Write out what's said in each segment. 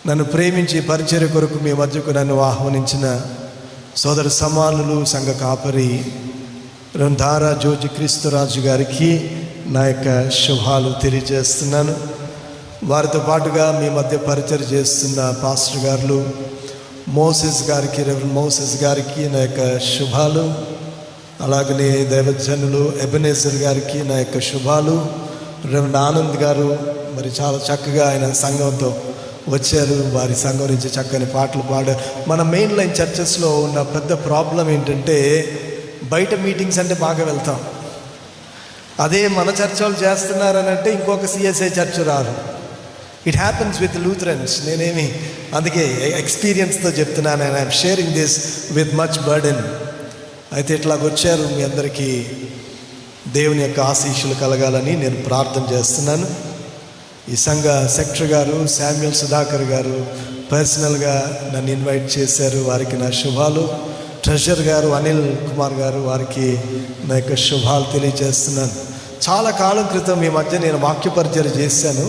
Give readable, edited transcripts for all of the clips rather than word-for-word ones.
నన్ను ప్రేమించి పరిచర్య కొరకు మీ మధ్యకు నన్ను ఆహ్వానించిన సోదర సమానులు, సంఘ కాపరి ధారా జోజి క్రీస్తురాజు గారికి నా యొక్క శుభాలు తెలియజేస్తున్నాను. వారితో పాటుగా మీ మధ్య పరిచర్య చేస్తున్న పాస్టర్ గారు మోసెస్ గారికి, రెవరెండ్ మోసెస్ గారికి నా యొక్క శుభాలు. అలాగనే దైవజనులు ఎబెనేజర్ గారికి నా యొక్క శుభాలు. రెవరెండ్ ఆనంద్ గారు మరి చాలా చక్కగా ఆయన సంఘంతో వచ్చారు. వారి సంఘం నుంచి చక్కని పాటలు పాడారు. మన మెయిన్ లైన్ చర్చెస్లో ఉన్న పెద్ద ప్రాబ్లం ఏంటంటే, బయట మీటింగ్స్ అంటే బాగా వెళ్తాం, అదే మన చర్చ్ వాళ్ళు చేస్తున్నారని అంటే ఇంకొక సిఎస్ఐ చర్చ్ రారు. It happens with Lutherans. నేనేమి అందుకే ఎక్స్పీరియన్స్తో చెప్తున్నాను. And I'm sharing this with much burden. అయితే ఇట్లాగ వచ్చారు. మీ అందరికీ దేవుని యొక్క ఆశీస్సులు కలగాలని నేను ప్రార్థన చేస్తున్నాను. ఈ సంఘ సెక్రటరీ గారు శామ్యుల్ సుధాకర్ గారు పర్సనల్గా నన్ను ఇన్వైట్ చేశారు. వారికి నా శుభాలు. ట్రెజరర్ గారు అనిల్ కుమార్ గారు, వారికి నా యొక్క శుభాలు తెలియజేస్తున్నాను. చాలా కాలం క్రితం మీ మధ్య నేను వాక్య పరిచర్య చేశాను.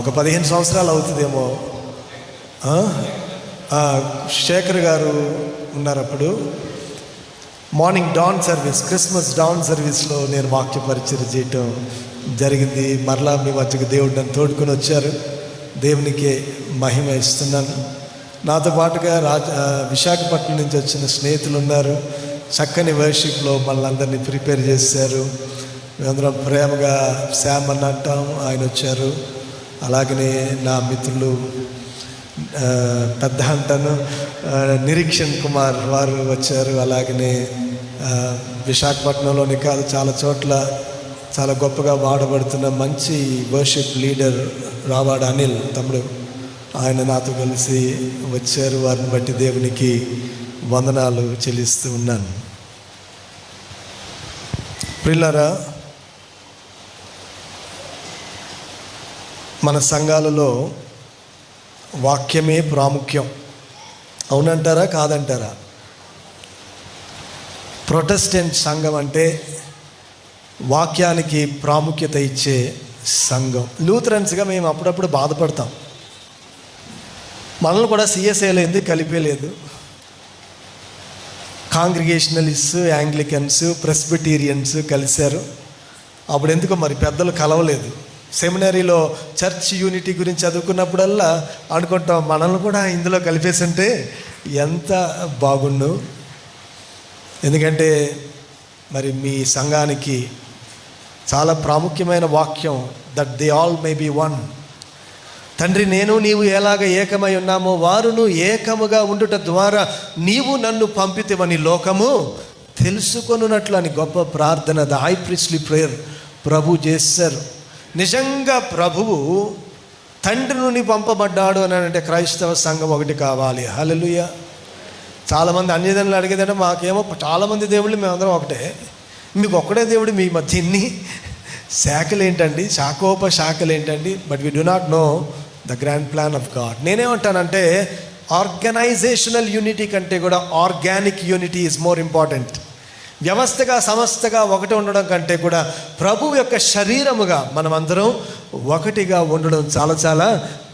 ఒక 15 సంవత్సరాలు అవుతుందేమో. శేఖర్ గారు ఉన్నారు అప్పుడు. Morning dawn service, Christmas dawn సర్వీస్లో నేను వాక్య పరిచర్య చేయటం జరిగింది. మరలా మీ మధ్యకు దేవుడు నన్ను తోడుకొని వచ్చారు. దేవునికే మహిమ ఇస్తున్నాను. నాతో పాటుగా విశాఖపట్నం నుంచి వచ్చిన స్నేహితులు ఉన్నారు. చక్కని వర్షిప్లో మళ్ళందరినీ ప్రిపేర్ చేశారు. మేమందరం ప్రేమగా శామ్ అని అంటాం, ఆయన వచ్చారు. అలాగనే నా మిత్రులు పెద్ద అంటాను నిరీక్షణ్ కుమార్ వారు వచ్చారు. అలాగనే విశాఖపట్నంలోని కాదు, చాలా చోట్ల చాలా గొప్పగా వాడబడుతున్న మంచి వర్షిప్ లీడర్ రావాడ అనిల్ తమ్ముడు, ఆయన నాతో కలిసి వచ్చారు. వారిని బట్టి దేవునికి వందనాలు చెల్లిస్తూ ఉన్నాను. ప్రియులారా, మన సంఘాలలో వాక్యమే ప్రాముఖ్యం. అవునంటారా కాదంటారా? ప్రొటెస్టెంట్ సంఘం అంటే వాక్యానికి ప్రాముఖ్యత ఇచ్చే సంఘం. లూథరన్స్గా మేము అప్పుడప్పుడు బాధపడతాం. మనల్ని కూడా సిఎస్ఐలో ఎందుకు కలిపేలేదు? కాంగ్రిగేషనలిస్ట్, యాంగ్లికన్స్, ప్రెస్బిటీరియన్స్ కలిశారు. అప్పుడు ఎందుకో మరి పెద్దలు కలవలేదు. సెమినరీలో చర్చ్ యూనిటీ గురించి చదువుకున్నప్పుడల్లా అనుకుంటాం, మనల్ని కూడా ఇందులో కలిపేస్తుంటే ఎంత బాగుండు. ఎందుకంటే మరి మీ సంఘానికి చాలా ప్రాముఖ్యమైన వాక్యం, that they all may be one. తండ్రి, నేను నీవు ఎలాగ ఏకమై ఉన్నామో వారును ఏకముగా ఉండుట ద్వారా నీవు నన్ను పంపితేవని లోకము తెలుసుకొనున్నట్లు అని గొప్ప ప్రార్థన, ద హై ప్రీస్ట్లీ ప్రేయర్ ప్రభు చేశారు. నిజంగా ప్రభువు తండ్రి నుండి పంపబడ్డాడు అని అంటే క్రైస్తవ సంఘం ఒకటి కావాలి. హల్లెలూయా. చాలామంది అన్యజనులు అడిగేదంటే, మాకేమో చాలామంది దేవుళ్ళు, మేమందరం ఒకటే, మీకు ఒక్కడే దేవుడు, మీ మధ్య ఇన్ని శాఖలు ఏంటండి, శాఖోప శాఖలు ఏంటండి? But we do not know the grand plan of God. నేనేమంటానంటే, ఆర్గనైజేషనల్ యూనిటీ కంటే కూడా organic unity is more important. వ్యవస్థగా సమస్తగా ఒకటి ఉండడం కంటే కూడా ప్రభువు యొక్క శరీరముగా మనమందరం ఒకటిగా ఉండడం చాలా చాలా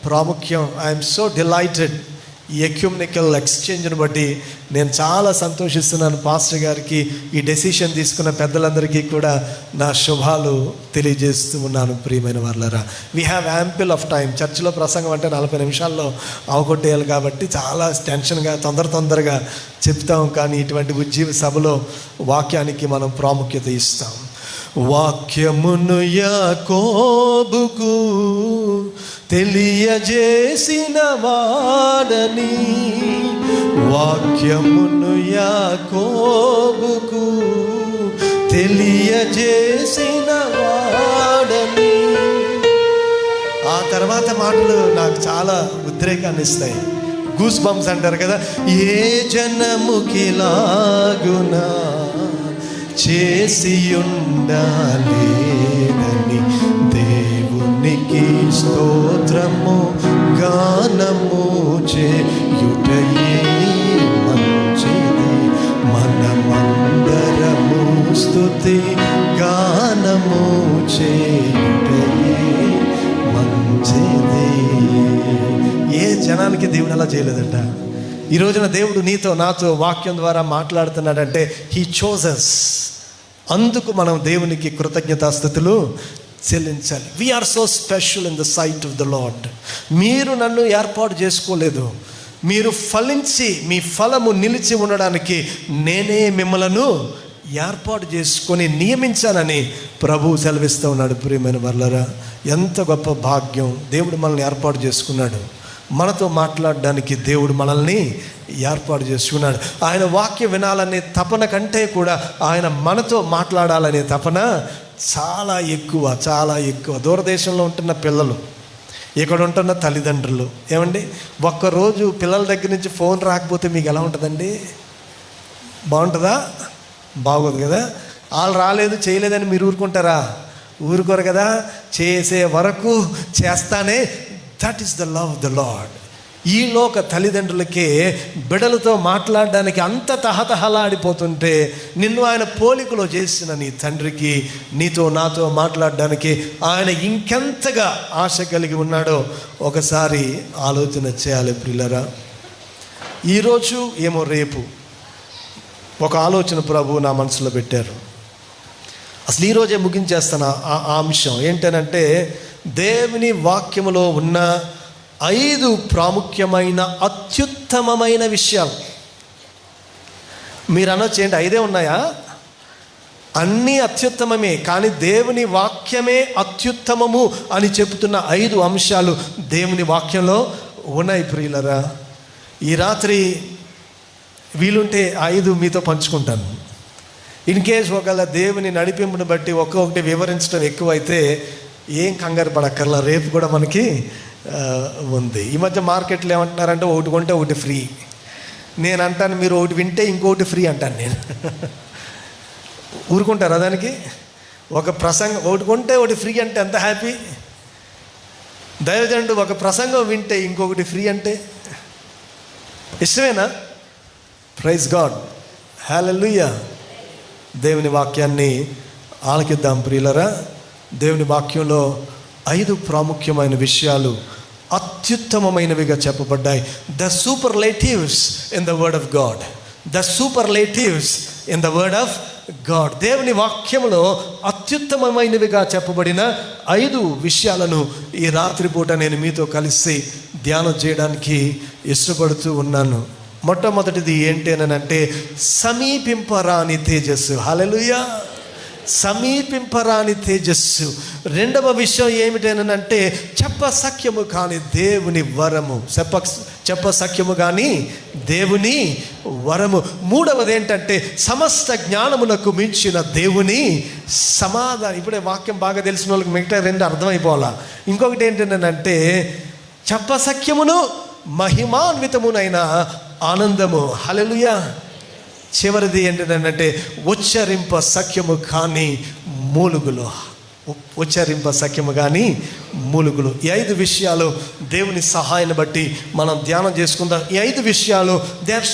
ప్రాముఖ్యం. I'm so delighted. ఈ ఎక్యూమెనికల్ ఎక్స్చేంజ్ని బట్టి నేను చాలా సంతోషిస్తున్నాను. పాస్టర్ గారికి, ఈ డెసిషన్ తీసుకున్న పెద్దలందరికీ కూడా నా శుభాలు తెలియజేస్తూ ఉన్నాను. ప్రియమైన వాళ్ళరా, we have ample of time. చర్చిలో ప్రసంగం అంటే 40 నిమిషాల్లో అవగొట్టేయాలి కాబట్టి చాలా టెన్షన్గా తొందరగా చెప్తాం. కానీ ఇటువంటి ఉజ్జీవ సభలో వాక్యానికి మనం ప్రాముఖ్యత ఇస్తాం. వాక్యమును యాకోబుకు తెలియజేసిన వాడని, వాక్యమును యాకోబుకు తెలియజేసిన వాడని. ఆ తర్వాత మాటలు నాకు చాలా ఉద్రేకాన్ని ఇస్తాయి. గూస్ బంప్స్ అంటారు కదా. ఏ జనముకిలాగునా చేసి ఉండాలేనని దేవునికి స్తోత్రము గానము చేయుటయే మంచిది. మనమందరము స్తుతి గానము చేయుటయే మంచిది. ఏ ఎలా చేయలేదంట. ఈ రోజున దేవుడు నీతో నాతో వాక్యం ద్వారా మాట్లాడుతున్నాడంటే హీ చోజెస్. అందుకు మనం దేవునికి కృతజ్ఞతాస్తుతులు చెల్లించాలి. We are so special in the sight of the Lord. మీరు నన్ను ఏర్పాటు చేసుకోలేదు, మీరు ఫలించి మీ ఫలము నిలిచి ఉండడానికి నేనే మిమ్మలను ఏర్పాటు చేసుకొని నియమించానని ప్రభువు సెలవిస్తూ ఉన్నాడు. ప్రియమైన వర్లరా, ఎంత గొప్ప భాగ్యం. దేవుడు మనల్ని ఏర్పాటు చేసుకున్నాడు. మనతో మాట్లాడడానికి దేవుడు మనల్ని ఏర్పాటు చేసుకున్నాడు. ఆయన వాక్యం వినాలనే తపన కంటే కూడా ఆయన మనతో మాట్లాడాలనే తపన చాలా ఎక్కువ, చాలా ఎక్కువ. దూరదేశంలో ఉంటున్న పిల్లలు, ఇక్కడ ఉంటున్న తల్లిదండ్రులు, ఏమండి, ఒక్కరోజు పిల్లల దగ్గర నుంచి ఫోన్ రాకపోతే మీకు ఎలా ఉంటుందండి? బాగుంటుందా? బాగోదు కదా. వాళ్ళు రాలేదు చేయలేదని మీరు ఊరుకుంటారా? ఊరుకోరు కదా. చేసే వరకు చేస్తానే. That is the love of the lord. ఈ లోక తల్లిదండ్రులకే బిడ్డలతో మాట్లాడడానికి అంత తహతహలాడిపోతుంటే, నిన్ను ఆయన పోలికలో చేసిన నీ తండ్రికి నీతో నాతో మాట్లాడడానికి ఆయన ఇంకెంతగా ఆశ కలిగి ఉన్నాడో ఒకసారి ఆలోచన చేయాలి. ప్రియులరా, ఈరోజు ఏమో రేపు ఒక ఆలోచన ప్రభు నా మనసులో పెట్టారు. అసలు ఈరోజే ముగించేస్తాను ఆ అంశం. ఏంటనంటే, దేవుని వాక్యములో ఉన్న 5 ప్రాముఖ్యమైన అత్యుత్తమమైన విషయాలు. మీరు అనొచ్చు, ఏంటి 5 ఉన్నాయా? అన్నీ అత్యుత్తమమే, కానీ దేవుని వాక్యమే అత్యుత్తమము అని చెబుతున్న 5 అంశాలు దేవుని వాక్యంలో ఉన్నాయి. ప్రియులరా, ఈ రాత్రి వీలుంటే 5 మీతో పంచుకుంటాను. ఇన్ కేస్ ఒకవేళ దేవుని నడిపింపుని బట్టి ఒక్కొక్కటి వివరించడం ఎక్కువైతే ఏం కంగారు పడక్కర్లా, రేపు కూడా మనకి ఉంది. ఈ మధ్య మార్కెట్లో ఏమంటున్నారంటే ఒకటి కొంటే ఒకటి ఫ్రీ. నేను అంటాను, మీరు ఒకటి వింటే ఇంకొకటి ఫ్రీ అంటాను నేను. ఊరుకుంటారా దానికి? ఒక ప్రసంగం ఒకటి కొంటే ఒకటి ఫ్రీ అంటే ఎంత హ్యాపీ. దైవజనుడు ఒక ప్రసంగం వింటే ఇంకొకటి ఫ్రీ అంటే ఇష్టమేనా? ప్రైజ్ గాడ్, హల్లెలూయా. దేవుని వాక్యాన్ని ఆలకిద్దాం ప్రియులరా. దేవుని వాక్యంలో 5 ప్రాముఖ్యమైన విషయాలు అత్యుత్తమమైనవిగా చెప్పబడ్డాయి. The superlatives in the word of God. The superlatives in the word of God. దేవుని వాక్యంలో అత్యుత్తమమైనవిగా చెప్పబడిన 5 విషయాలను ఈ రాత్రిపూట నేను మీతో కలిసి ధ్యానం చేయడానికి ఇష్టపడుతూ ఉన్నాను. మొట్టమొదటిది ఏంటి అని అంటే, సమీపింపరాని తేజస్సు. హల్లెలూయా, సమీపింపరాని తేజస్సు. రెండవ విషయం ఏమిటనంటే, చెప్పసఖ్యము కాని దేవుని వరము. చెప్పసఖ్యము కానీ దేవుని వరము. మూడవది ఏంటంటే, సమస్త జ్ఞానమునకు మించిన దేవుని సమాధానం. ఇప్పుడే వాక్యం బాగా తెలిసిన వాళ్ళకి మిగతా 2 అర్థమైపోవాలా. ఇంకొకటి ఏంటంటే, చెప్పసఖ్యమును మహిమాన్వితమునైన ఆనందము. హల్లెలూయా. చివరిది ఏంటంటే, ఉచ్చరింప సఖ్యము కానీ మూలుగులు. ఉచ్చరింప సఖ్యము కానీ మూలుగులు. ఈ 5 విషయాలు దేవుని సహాయాన్ని బట్టి మనం ధ్యానం చేసుకుందాం. ఈ 5 విషయాలు they are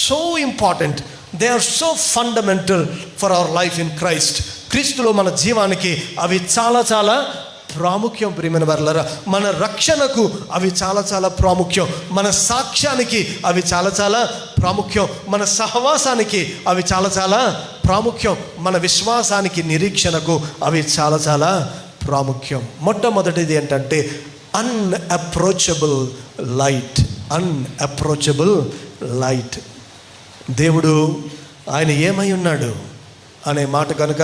so important, they are so fundamental for our life in Christ. క్రీస్తులో మన జీవానికి అవి చాలా చాలా ప్రాముఖ్యం. ప్రియమైన వారలారా, మన రక్షణకు అవి చాలా చాలా ప్రాముఖ్యం. మన సాక్ష్యానికి అవి చాలా చాలా ప్రాముఖ్యం. మన సహవాసానికి అవి చాలా చాలా ప్రాముఖ్యం. మన విశ్వాసానికి, నిరీక్షణకు అవి చాలా చాలా ప్రాముఖ్యం. మొట్టమొదటిది ఏంటంటే, అన్అప్రోచబుల్ లైట్. అన్అప్రోచబుల్ లైట్. దేవుడు ఆయన ఏమై ఉన్నాడు అనే మాట కనుక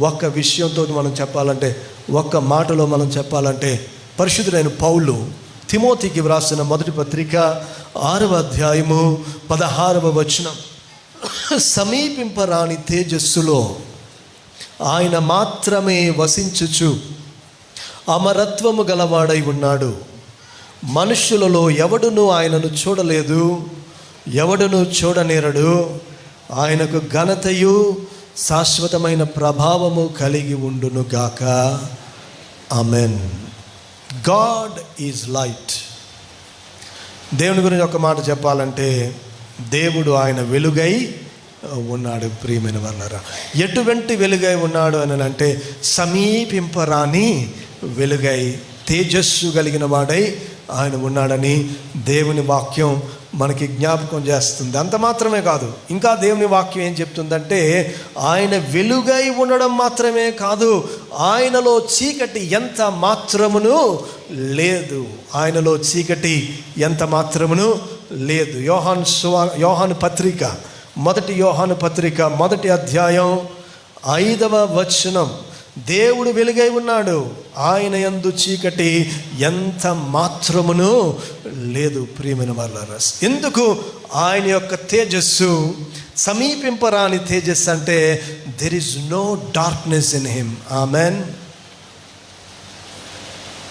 ఒక్క విషయంతో మనం చెప్పాలంటే, ఒక్క మాటలో మనం చెప్పాలంటే, పరిశుద్ధుడైన పౌలు తిమోతికి వ్రాసిన మొదటి పత్రిక 6వ అధ్యాయము 16వ వచనం, సమీపింపరాని తేజస్సులో ఆయన మాత్రమే వసించుచు అమరత్వము గలవాడై ఉన్నాడు. మనుష్యులలో ఎవడునూ ఆయనను చూడలేదు, ఎవడునూ చూడనేరడు. ఆయనకు ఘనతయు శాశ్వతమైన ప్రభావము కలిగి ఉండును గాక. ఆమెన్. God is light. దేవుని గురించి ఒక మాట చెప్పాలంటే, దేవుడు ఆయన వెలుగై ఉన్నాడు. ప్రియమైన వారలారా, ఎటువంటి వెలుగై ఉన్నాడు అని అంటే, సమీపింపరాని వెలుగై, తేజస్సు కలిగిన వాడై ఆయన ఉన్నాడని దేవుని వాక్యం మనకి జ్ఞాపకం చేస్తుంది. అంత మాత్రమే కాదు, ఇంకా దేవుని వాక్యం ఏం చెప్తుందంటే ఆయన వెలుగై ఉండడం మాత్రమే కాదు, ఆయనలో చీకటి ఎంత మాత్రమును లేదు. ఆయనలో చీకటి ఎంత మాత్రమును లేదు. యోహాను పత్రిక, మొదటి యోహాను పత్రిక 1వ అధ్యాయం 5వ వచనం, దేవుడు వెలుగై ఉన్నాడు, ఆయన యందు చీకటి ఎంత మాత్రమును లేదు. ప్రియమైన వారలారా, ఎందుకు ఆయన యొక్క తేజస్సు సమీపింపరాని తేజస్సు అంటే there is no darkness in him. Amen.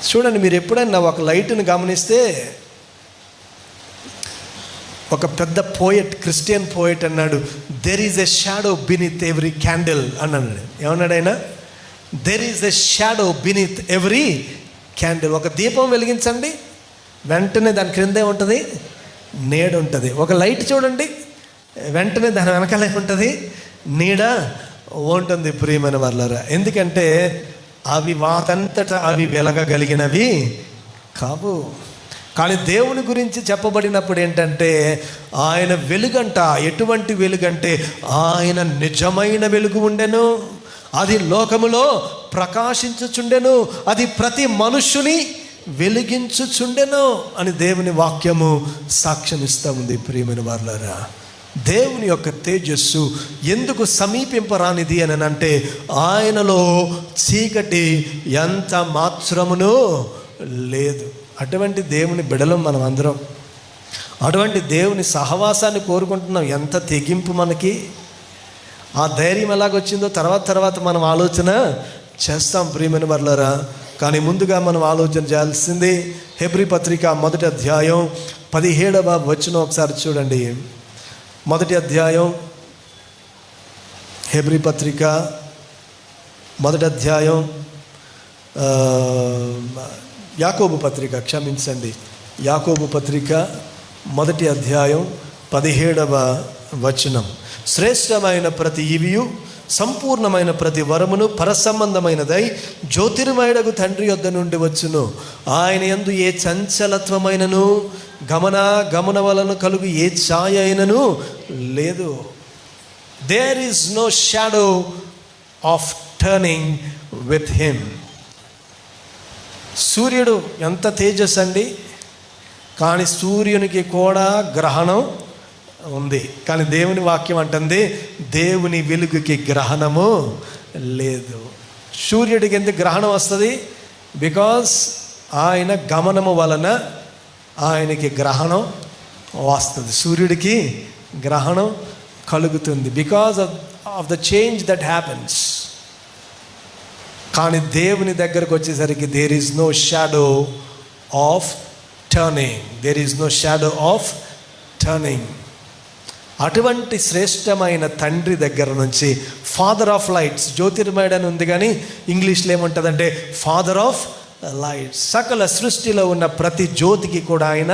చూడండి, మీరు ఎప్పుడైనా ఒక లైట్ని గమనిస్తే, ఒక పెద్ద పోయెట్, క్రిస్టియన్ పోయెట్ అన్నాడు, there is a shadow beneath every candle అన్నాడు. ఏమన్నాడు ఆయన? There is a shadow beneath every candle. ఒక దీపం వెలిగించండి, వెంటనే దాని క్రిందే ఉంటుంది నీడ ఉంటుంది. ఒక లైట్ చూడండి, వెంటనే దాని వెనకాల ఉంటుంది నీడ ఉంటుంది. ప్రియమైన వాళ్ళారా, ఎందుకంటే అవి వాటంతటా అవి వెలగగలిగినవి కావు. కానీ దేవుని గురించి చెప్పబడినప్పుడు ఏంటంటే ఆయన వెలుగంట. ఎటువంటి వెలుగంటే ఆయన నిజమైన వెలుగు ఉండెను, అది లోకములో ప్రకాశించుచుండెను, అది ప్రతి మనుష్యుని వెలిగించుచుండెను అని దేవుని వాక్యము సాక్ష్యమిస్తూ ఉంది. ప్రియమైన వారలారా, దేవుని యొక్క తేజస్సు ఎందుకు సమీపింపరానిది అని అంటే ఆయనలో చీకటి ఎంత మాత్రమును లేదు. అటువంటి దేవుని బిడలం మనం అందరం. అటువంటి దేవుని సహవాసాన్ని కోరుకుంటున్నాం. ఎంత తెగింపు మనకి! ఆ ధైర్యం ఎలాగొచ్చిందో తర్వాత మనం ఆలోచన చేస్తాం. ప్రియమైన వారలారా, కానీ ముందుగా మనం ఆలోచన చేయాల్సింది హెబ్రీ పత్రిక 1వ అధ్యాయం 17వ వచనం ఒకసారి చూడండి. 1వ అధ్యాయం హెబ్రీ పత్రిక 1వ అధ్యాయం, యాకోబు పత్రిక, క్షమించండి, యాకోబు పత్రిక 1వ అధ్యాయం 17వ వచనం. శ్రేష్టమైన ప్రతి ఈవియు సంపూర్ణమైన ప్రతి వరమును పరసంబంధమైనదై జ్యోతిర్మయుడగు తండ్రి యొద్ద నుండి వచ్చును. ఆయన యందు ఏ చంచలత్వమైనను గమన వలన కలుగు ఏ ఛాయ అయినను లేదు. There is no shadow of turning with him. సూర్యుడు ఎంత తేజస్ అండి, కానీ సూర్యునికి కూడా గ్రహణం ఉంది. కానీ దేవుని వాక్యం అంటుంది దేవుని వెలుగుకి గ్రహణము లేదు. సూర్యుడికి ఎందుకు గ్రహణం వస్తుంది? బికాస్ ఆయన గమనము వలన ఆయనకి గ్రహణం వస్తుంది. సూర్యుడికి గ్రహణం కలుగుతుంది because of the change that happens. కానీ దేవుని దగ్గరకు వచ్చేసరికి there is no shadow of turning. There is no shadow of turning. అటువంటి శ్రేష్టమైన తండ్రి దగ్గర నుంచి, ఫాదర్ ఆఫ్ లైట్స్, జ్యోతిర్మయుడు అని ఉంది కానీ ఇంగ్లీష్లో ఏముంటుందంటే ఫాదర్ ఆఫ్ లైట్స్. సకల సృష్టిలో ఉన్న ప్రతి జ్యోతికి కూడా ఆయన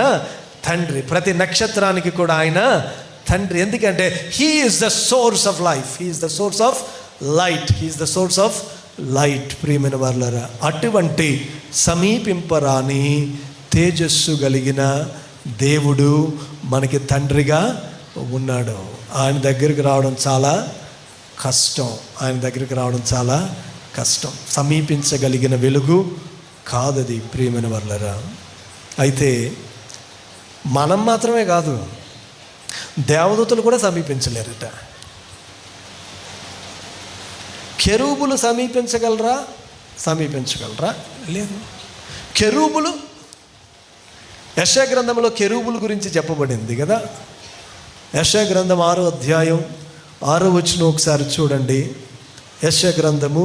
తండ్రి, ప్రతి నక్షత్రానికి కూడా ఆయన తండ్రి. ఎందుకంటే he is the source of life, he is the source of light, he is the source of light. ప్రియమైన వారలారా, అటువంటి సమీపింపరాని తేజస్సు కలిగిన దేవుడు మనకి తండ్రిగా ఉన్నాడు. ఆయన దగ్గరికి రావడం చాలా కష్టం, ఆయన దగ్గరికి రావడం చాలా కష్టం. సమీపించగలిగిన వెలుగు కాదది. ప్రియమైన వారలారా, అయితే మనం మాత్రమే కాదు, దేవదూతలు కూడా సమీపించలేరట. కెరూబులు సమీపించగలరా? లేదు. కెరూబులు, యెషయా గ్రంథంలో కెరూబుల గురించి చెప్పబడింది కదా. యెషయా గ్రంథం 6వ అధ్యాయం 6వ వచనం ఒకసారి చూడండి. యెషయా గ్రంథము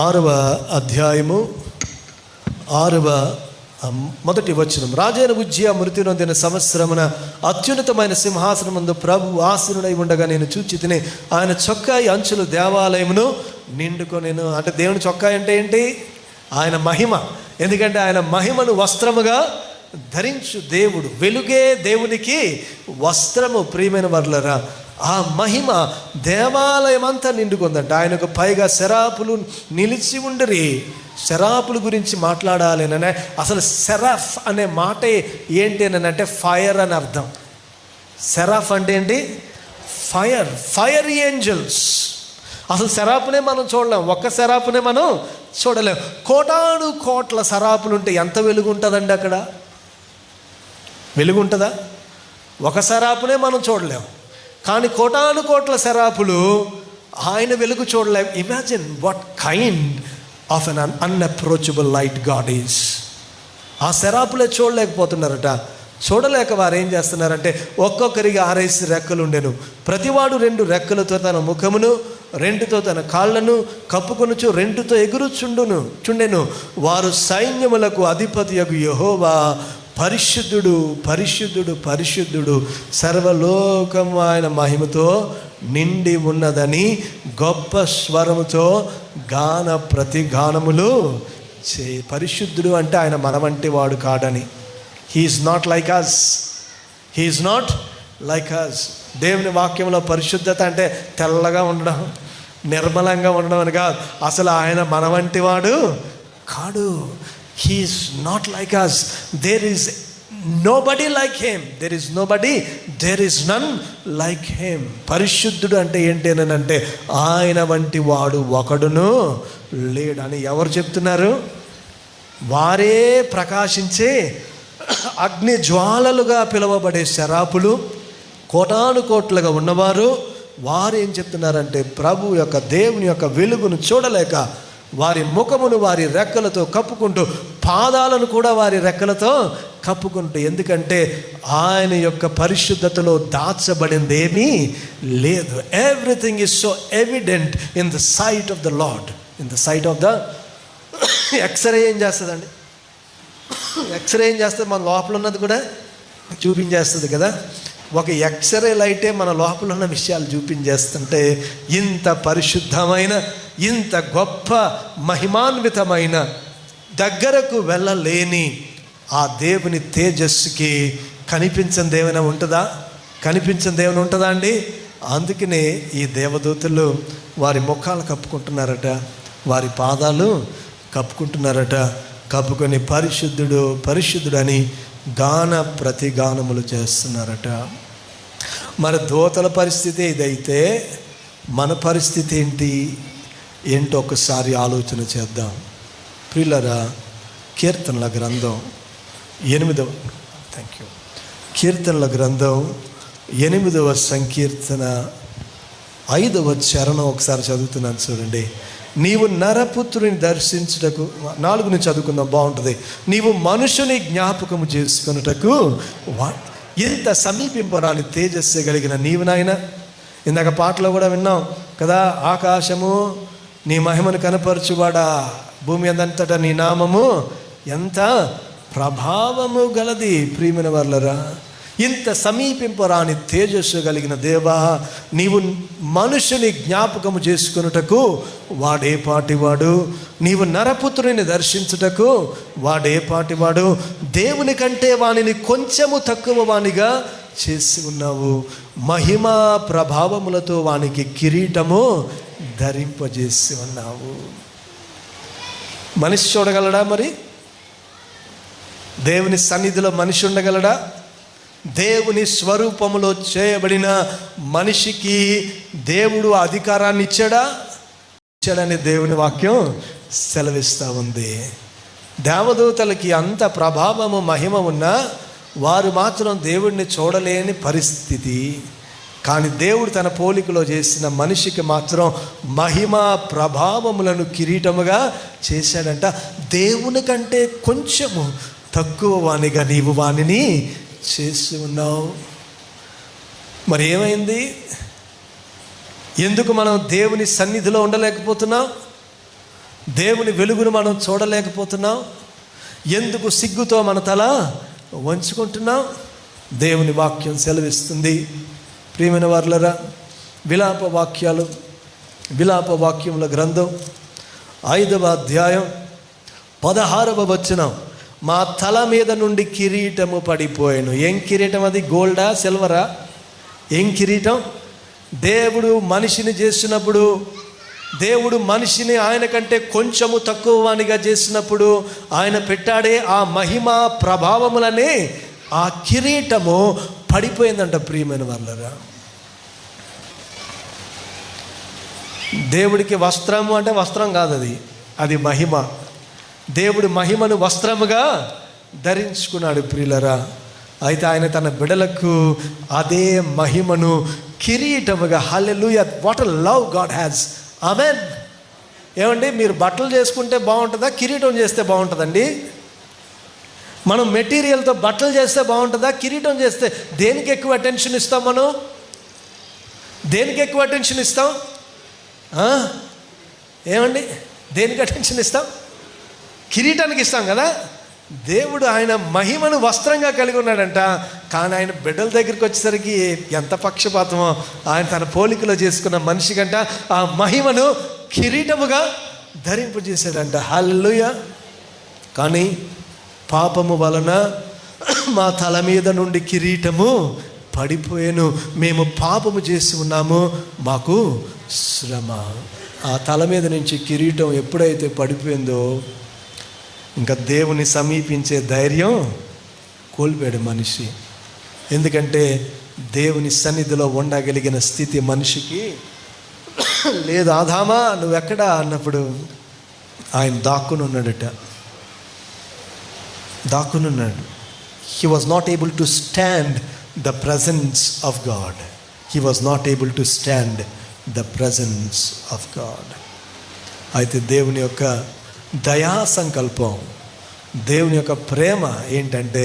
6వ అధ్యాయము 6వ మొదటి వచనం. రాజైన ఉజ్జియా మృతి నొందిన సంవత్సరమున అత్యున్నతమైన సింహాసనమందు ప్రభువు ఆసీనుడై ఉండగా నేను చూచితిని. ఆయన చొక్కాయి అంచులు దేవాలయమును నిండుకొనెను. అంటే దేవుని చొక్కాయి అంటే ఏంటి? ఆయన మహిమ. ఎందుకంటే ఆయన మహిమను వస్త్రముగా ధరించు దేవుడు. వెలుగే దేవునికి వస్త్రము. ప్రియమైన వారలారా, ఆ మహిమ దేవాలయం అంతా నిండుకుందంట. ఆయనకు పైగా సెరాపులు నిలిచి ఉండరి. సెరాపుల గురించి మాట్లాడాలి అనే, అసలు సెరాఫ్ అనే మాట ఏంటి అని అంటే ఫైర్ అని అర్థం. సెరాఫ్ అంటే ఏంటి? Fire angels. అసలు సెరాపునే మనం చూడలేం, ఒక్క సెరాపునే మనం చూడలేం. కోటాను కోట్ల సెరాపులు ఉంటే ఎంత వెలుగు ఉంటుందండి అక్కడ? వెలుగు ఉంటుందా? ఒక సెరాపునే మనం చూడలేం, కానీ కోటాను కోట్ల సెరాపులు ఆయన వెలుగు చూడలేం. Imagine what kind of un unapproachable light God is. ఆ సెరాపులే చూడలేకపోతున్నారట. చూడలేక వారు ఏం చేస్తున్నారంటే ఒక్కొక్కరికి 6 రెక్కలు ఉండెను. ప్రతివాడు 2 రెక్కలతో తన ముఖమును 2తో తన కాళ్ళను కప్పుకొనుచు 2తో చుండెను. వారు సైన్యములకు అధిపతియగు యెహోవా పరిశుద్ధుడు పరిశుద్ధుడు పరిశుద్ధుడు, సర్వలోకము ఆయన మహిమతో నిండి ఉన్నదని గొప్ప స్వరముతో గాన ప్రతిగానములు పరిశుద్ధుడు అంటే ఆయన మన వంటి వాడు కాడని. He's not like us. He's not like us. దేవుని వాక్యంలో పరిశుద్ధత అంటే తెల్లగా ఉండడం, నిర్మలంగా ఉండడం అని కాదు. అసలు ఆయన మన వంటి వాడు కాడు. He is not like us. There is nobody like him. There is none like him. పరిశుద్ధుడు అంటే ఏంటి అని అంటే ఆయన వంటి వాడు ఒకడును లేడని ఎవరు చెప్తున్నారు? వారే ప్రకాశించే అగ్ని జ్వాలలుగా పిలువబడే శరాపులు, కోటాను కోట్లుగా ఉన్నవారు, వారు ఏం చెప్తున్నారంటే ప్రభు యొక్క దేవుని యొక్క వెలుగును చూడలేక వారి ముఖమును వారి రెక్కలతో కప్పుకుంటూ, పాదాలను కూడా వారి రెక్కలతో కప్పుకుంటూ, ఎందుకంటే ఆయన యొక్క పరిశుద్ధతలో దాచబడింది ఏమీ లేదు. Everything is so evident in the sight of the Lord. In the sight of the X-ray ఏం చేస్తుందండి? ఎక్స్రే ఏం చేస్తుంది? మన లోపల ఉన్నది కూడా చూపించేస్తుంది కదా. ఒక ఎక్స్రే లైటే మన లోపల ఉన్న విషయాలు చూపించేస్తుంటే, ఇంత పరిశుద్ధమైన, ఇంత గొప్ప మహిమాన్వితమైన, దగ్గరకు వెళ్ళలేని ఆ దేవుని తేజస్సుకి కనిపించని దేవుని ఉంటుందా? కనిపించని దేవుని ఉంటుందా అండి? అందుకనే ఈ దేవదూతలు వారి ముఖాలు కప్పుకుంటున్నారట, వారి పాదాలు కప్పుకుంటున్నారట. కప్పుకొని పరిశుద్ధుడు పరిశుద్ధుడు అని గాన ప్రతిగానములు చేస్తున్నారట. మరి దూతల పరిస్థితి ఇదైతే మన పరిస్థితి ఏంటో ఒకసారి ఆలోచన చేద్దాం. ప్రియులారా, కీర్తనల గ్రంథం 8వ సంకీర్తన 5వ చరణం ఒకసారి చదువుతున్నాను చూడండి. నీవు నరపుత్రుని దర్శించుటకు, 4 నుంచి చదువుకుందాం, బాగుంటుంది. నీవు మనుషుని జ్ఞాపకము చేసుకున్నటకు ఎంత సమీపింపరాని తేజస్సు కలిగిన నీవు నాయన. ఇందాక పాటలో కూడా విన్నాం కదా, ఆకాశము నీ మహిమను కనపరచువాడా, భూమి అంతటా నీ నామము ఎంత ప్రభావము గలది. ప్రియమైన వాళ్ళరా, ఇంత సమీపింపరాని తేజస్సు కలిగిన దేవా, నీవు మనుషుని జ్ఞాపకము చేసుకున్నటకు వాడే పాటివాడు, నీవు నరపుత్రుని దర్శించుటకు వాడే పాటివాడు. దేవుని కంటే వానిని కొంచెము తక్కువ వానిగా చేసి ఉన్నావు. మహిమా ప్రభావములతో వానికి కిరీటము ధరింపజేసి ఉన్నావు. మనిషి చూడగలడా? మరి దేవుని సన్నిధిలో మనిషి ఉండగలడా? దేవుని స్వరూపములో చేయబడిన మనిషికి దేవుడు అధికారాన్ని ఇచ్చాడని దేవుని వాక్యం సెలవిస్తూ ఉంది. దేవదూతలకి అంత ప్రభావము మహిమ ఉన్నా వారు మాత్రం దేవుడిని చూడలేని పరిస్థితి. కానీ దేవుడు తన పోలికలో చేసిన మనిషికి మాత్రం మహిమా ప్రభావములను కిరీటముగా చేశాడంట. దేవుని కంటే కొంచెము తక్కువ వానిగా నీవు వానిని చేసి ఉన్నావు. మరి ఏమైంది? ఎందుకు మనం దేవుని సన్నిధిలో ఉండలేకపోతున్నాం? దేవుని వెలుగును మనం చూడలేకపోతున్నాం? ఎందుకు సిగ్గుతో మన తల వంచుకుంటున్నాం? దేవుని వాక్యం సెలవిస్తుంది. ప్రియమైన వారులరా, విలాప వాక్యముల గ్రంథం 5వ అధ్యాయం 16వ వచనం. మా తల మీద నుండి కిరీటము పడిపోయాను. ఏం కిరీటం అది? గోల్డా, సిల్వరా? ఏం కిరీటం? దేవుడు మనిషిని చేసినప్పుడు, దేవుడు మనిషిని ఆయన కంటే కొంచెము తక్కువ వానిగా చేసినప్పుడు ఆయన పెట్టాడే ఆ మహిమ ప్రభావములనే ఆ కిరీటము పడిపోయిందంట. ప్రియమైన వాళ్ళరా, దేవుడికి వస్త్రము అంటే వస్త్రం కాదు, అది మహిమ. దేవుడి మహిమను వస్త్రముగా ధరించుకున్నాడు. ప్రియులరా, అయితే ఆయన తన బిడలకు అదే మహిమను కిరీటముగా, హల్లెలూయా, what a love God has. ఆమేన్. ఏమండి, మీరు బట్టలు చేసుకుంటే బాగుంటుందా, కిరీటం చేస్తే బాగుంటుందండి? మనం మెటీరియల్తో బట్టలు చేస్తే బాగుంటుందా, కిరీటం చేస్తే? దేనికి ఎక్కువ అటెన్షన్ ఇస్తాం మనం? దేనికి ఎక్కువ అటెన్షన్ ఇస్తాం? ఏమండి, దేనికి అటెన్షన్ ఇస్తాం? కిరీటానికి ఇస్తాం కదా. దేవుడు ఆయన మహిమను వస్త్రంగా కలిగి ఉన్నాడంట. కానీ ఆయన బిడ్డల దగ్గరికి వచ్చేసరికి ఎంత పక్షపాతమో, ఆయన తన పోలికలో చేసుకున్న మనిషి కంట ఆ మహిమను కిరీటముగా ధరింపజేశాడంట. హల్లెలూయా. కానీ పాపము వలన మా తల మీద నుండి కిరీటము పడిపోయాను. మేము పాపము చేసి ఉన్నాము, మాకు శ్రమ. ఆ తల మీద నుంచి కిరీటం ఎప్పుడైతే పడిపోయిందో ఇంకా దేవుని సమీపించే ధైర్యం కోల్పోయాడు మనిషి. ఎందుకంటే దేవుని సన్నిధిలో ఉండగలిగిన స్థితి మనిషికి లేదు. ఆదామా నువ్వెక్కడా అన్నప్పుడు ఆయన దాక్కుని ఉన్నాడు. He was not able to stand the presence of God. The presence of God. అయితే దేవుని యొక్క దయా సంకల్పం, దేవుని యొక్క ప్రేమ ఏంటంటే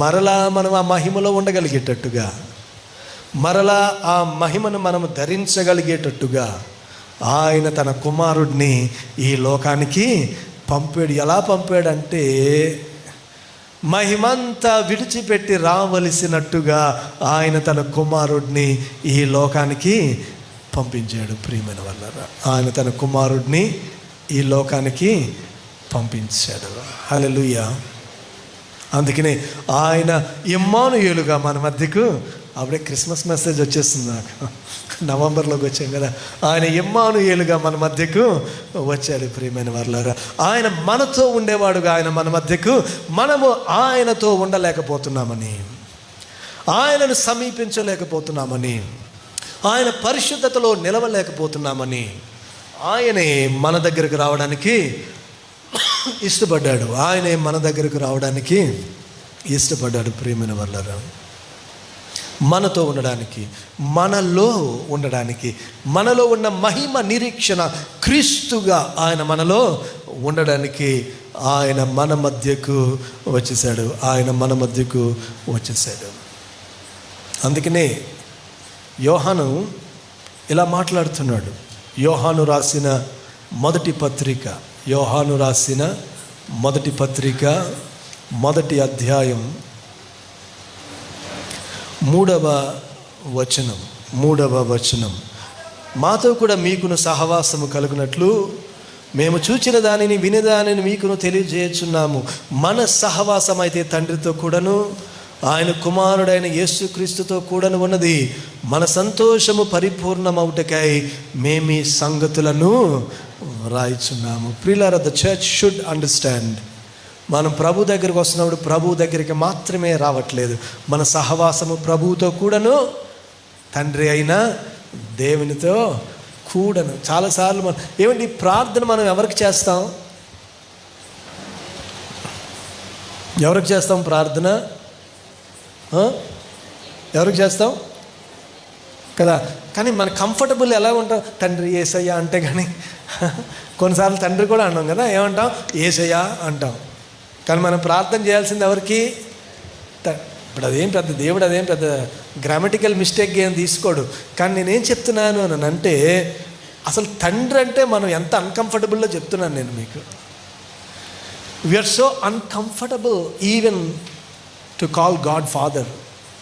మరలా మనం ఆ మహిమలో ఉండగలిగేటట్టుగా, మరలా ఆ మహిమను మనము ధరించగలిగేటట్టుగా ఆయన తన కుమారుడిని ఈ లోకానికి పంపాడు. ఎలా పంపాడంటే మహిమంతా విడిచిపెట్టి రావలసినట్టుగా ఆయన తన కుమారుడిని ఈ లోకానికి పంపించాడు. ప్రియమైన వాళ్ళారా, ఆయన తన కుమారుడిని ఈ లోకానికి పంపించాడు. హల్లెలూయా. అందుకనే ఆయన ఇమ్మానుయేలుగా మన మధ్యకు, అప్పుడే క్రిస్మస్ మెసేజ్ వచ్చేస్తుంది నాకు, నవంబర్లోకి వచ్చాం కదా. ఆయన ఇమ్మానుయేలుగా మన మధ్యకు వచ్చాడు. ప్రియమైన వాళ్ళారా, ఆయన మనతో ఉండేవాడుగా ఆయన మన మధ్యకు, మనము ఆయనతో ఉండలేకపోతున్నామని, ఆయనను సమీపించలేకపోతున్నామని, ఆయన పరిశుద్ధతలో నిలవలేకపోతున్నామని ఆయనే మన దగ్గరకు రావడానికి ఇష్టపడ్డాడు. ఆయనే మన దగ్గరకు రావడానికి ఇష్టపడ్డాడు. ప్రియమైన వాళ్ళారా, మనతో ఉండడానికి, మనలో ఉండడానికి, మనలో ఉన్న మహిమ నిరీక్షణ క్రీస్తుగా ఆయన మనలో ఉండడానికి ఆయన మన మధ్యకు వచ్చేసాడు. అందుకనే యోహాను ఇలా మాట్లాడుతున్నాడు. యోహాను రాసిన మొదటి పత్రిక మొదటి అధ్యాయం 3వ వచనం, మాతో కూడా మీకును సహవాసము కలుగునట్లు మేము చూచిన దానిని వినేదానిని మీకును తెలియజేయుచున్నాము. మన సహవాసం అయితే తండ్రితో కూడాను ఆయన కుమారుడైన యేసుక్రీస్తుతో కూడాను ఉన్నది. మన సంతోషము పరిపూర్ణమవుటకై మేము ఈ సంగతులను రాయిచున్నాము. ప్రియులారా, ద చర్చ్ షుడ్ అండర్స్టాండ్, మనం ప్రభు దగ్గరికి వస్తున్నప్పుడు ప్రభు దగ్గరికి మాత్రమే రావట్లేదు, మన సహవాసము ప్రభువుతో కూడాను, తండ్రి అయిన దేవునితో కూడాను. చాలాసార్లు మనం ఏమండి ప్రార్థన మనం ఎవరికి చేస్తాం ప్రార్థన? ఎవరికి చేస్తాం కదా. కానీ మన కంఫర్టబుల్ ఎలా ఉంటాం? తండ్రి యేసయ్య అంటే. కానీ కొన్నిసార్లు తండ్రి కూడా అంటాం కదా, ఏమంటాం? యేసయ్య అంటాం. కానీ మనం ప్రార్థన చేయాల్సింది ఎవరికి? ఇప్పుడు దేవుడు అదేం పెద్ద గ్రామటికల్ మిస్టేక్ ఏం తీసుకోడు. కానీ నేనేం చెప్తున్నాను అని అంటే, అసలు తండ్రి అంటే మనం ఎంత అన్కంఫర్టబుల్లో చెప్తున్నాను నేను మీకు. We are so uncomfortable even to call God father.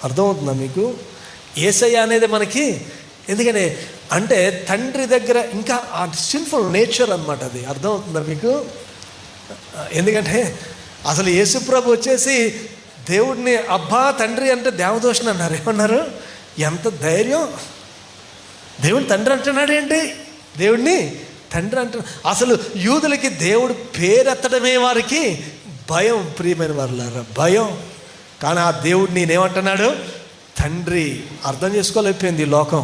అర్థమవుతుందా మీకు? యేసయ్య అనేది మనకి ఎందుకంటే అంటే తండ్రి దగ్గర ఇంకా ఆ సిన్ఫుల్ నేచర్ అన్నమాట అది. అర్థమవుతుందా మీకు? ఎందుకంటే అసలు యేసుప్రభు వచ్చేసి దేవుడిని అబ్బా తండ్రి అంటే దేవదూషణ అన్నారు. ఏమన్నారు? ఎంత ధైర్యం! దేవుని తండ్రి అంటున్నాడు ఏంటి? దేవుడిని తండ్రి అంటున్నా. అసలు యూదులకి దేవుడు పేరెత్తడమే వారికి భయం, ప్రియమైన వారులారా, భయం. కానీ ఆ దేవుడు నేనేమంటున్నాడు? తండ్రి. అర్థం చేసుకోలేకపోయింది ఈ లోకం.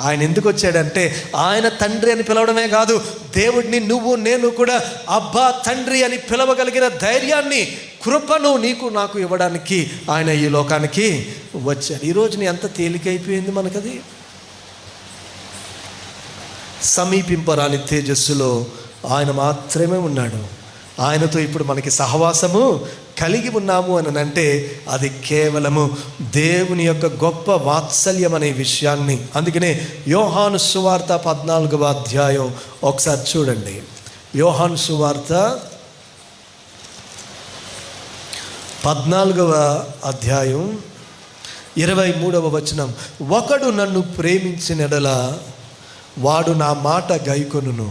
ఆయన ఎందుకు వచ్చాడంటే ఆయన తండ్రి అని పిలవడమే కాదు, దేవుడిని నువ్వు నేను కూడా అబ్బా తండ్రి అని పిలవగలిగిన ధైర్యాన్ని, కృపను నీకు నాకు ఇవ్వడానికి ఆయన ఈ లోకానికి వచ్చాడు. ఈ రోజుని ఎంత తేలికైపోయింది మనకది. సమీపింపరాని తేజస్సులో ఆయన మాత్రమే ఉన్నాడు. ఆయనతో ఇప్పుడు మనకి సహవాసము కలిగి ఉన్నాము అని అంటే అది కేవలము దేవుని యొక్క గొప్ప వాత్సల్యం అనే విషయాన్ని. అందుకనే యోహాను సువార్త 14వ అధ్యాయం ఒకసారి చూడండి. యోహాను సువార్త 14వ అధ్యాయం 23వ వచనం. ఒకడు నన్ను ప్రేమించిన యెడల వాడు నా మాట గైకొనును,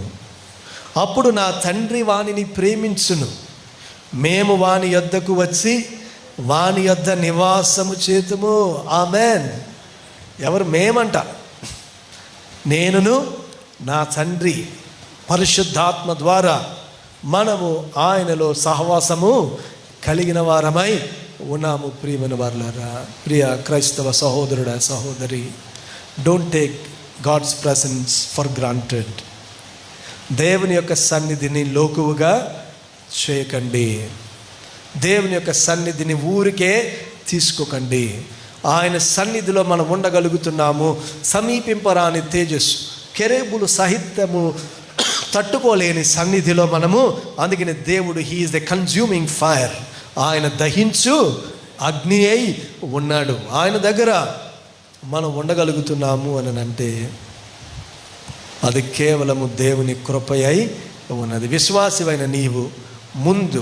అప్పుడు నా తండ్రి వానిని ప్రేమించును, మేము వాని యొద్దకు వచ్చి వాని యొద్ద నివాసము చేతుము. ఆమేన్. ఎవరు? మేమంట. నేనును నా తండ్రి పరిశుద్ధాత్మ ద్వారా మనము ఆయనలో సహవాసము కలిగిన వారమై ఉన్నాము. ప్రియమైన వారులారా, ప్రియ క్రైస్తవ సహోదరుడా, సహోదరి, don't take God's presence for granted. దేవుని యొక్క సన్నిధిని లోకువుగా చేయకండి. దేవుని యొక్క సన్నిధిని ఊరికే తీసుకోకండి. ఆయన సన్నిధిలో మనం ఉండగలుగుతున్నాము. సమీపింపరాని తేజస్సు, కెరూబులు సహితము తట్టుకోలేని సన్నిధిలో మనము. అందుకని దేవుడు he is the consuming fire. ఆయన దహించు అగ్ని అయి ఉన్నాడు. ఆయన దగ్గర మనం ఉండగలుగుతున్నాము అని అంటే అది కేవలము దేవుని కృపయై ఉన్నది. విశ్వాసివైన నీవు ముందు,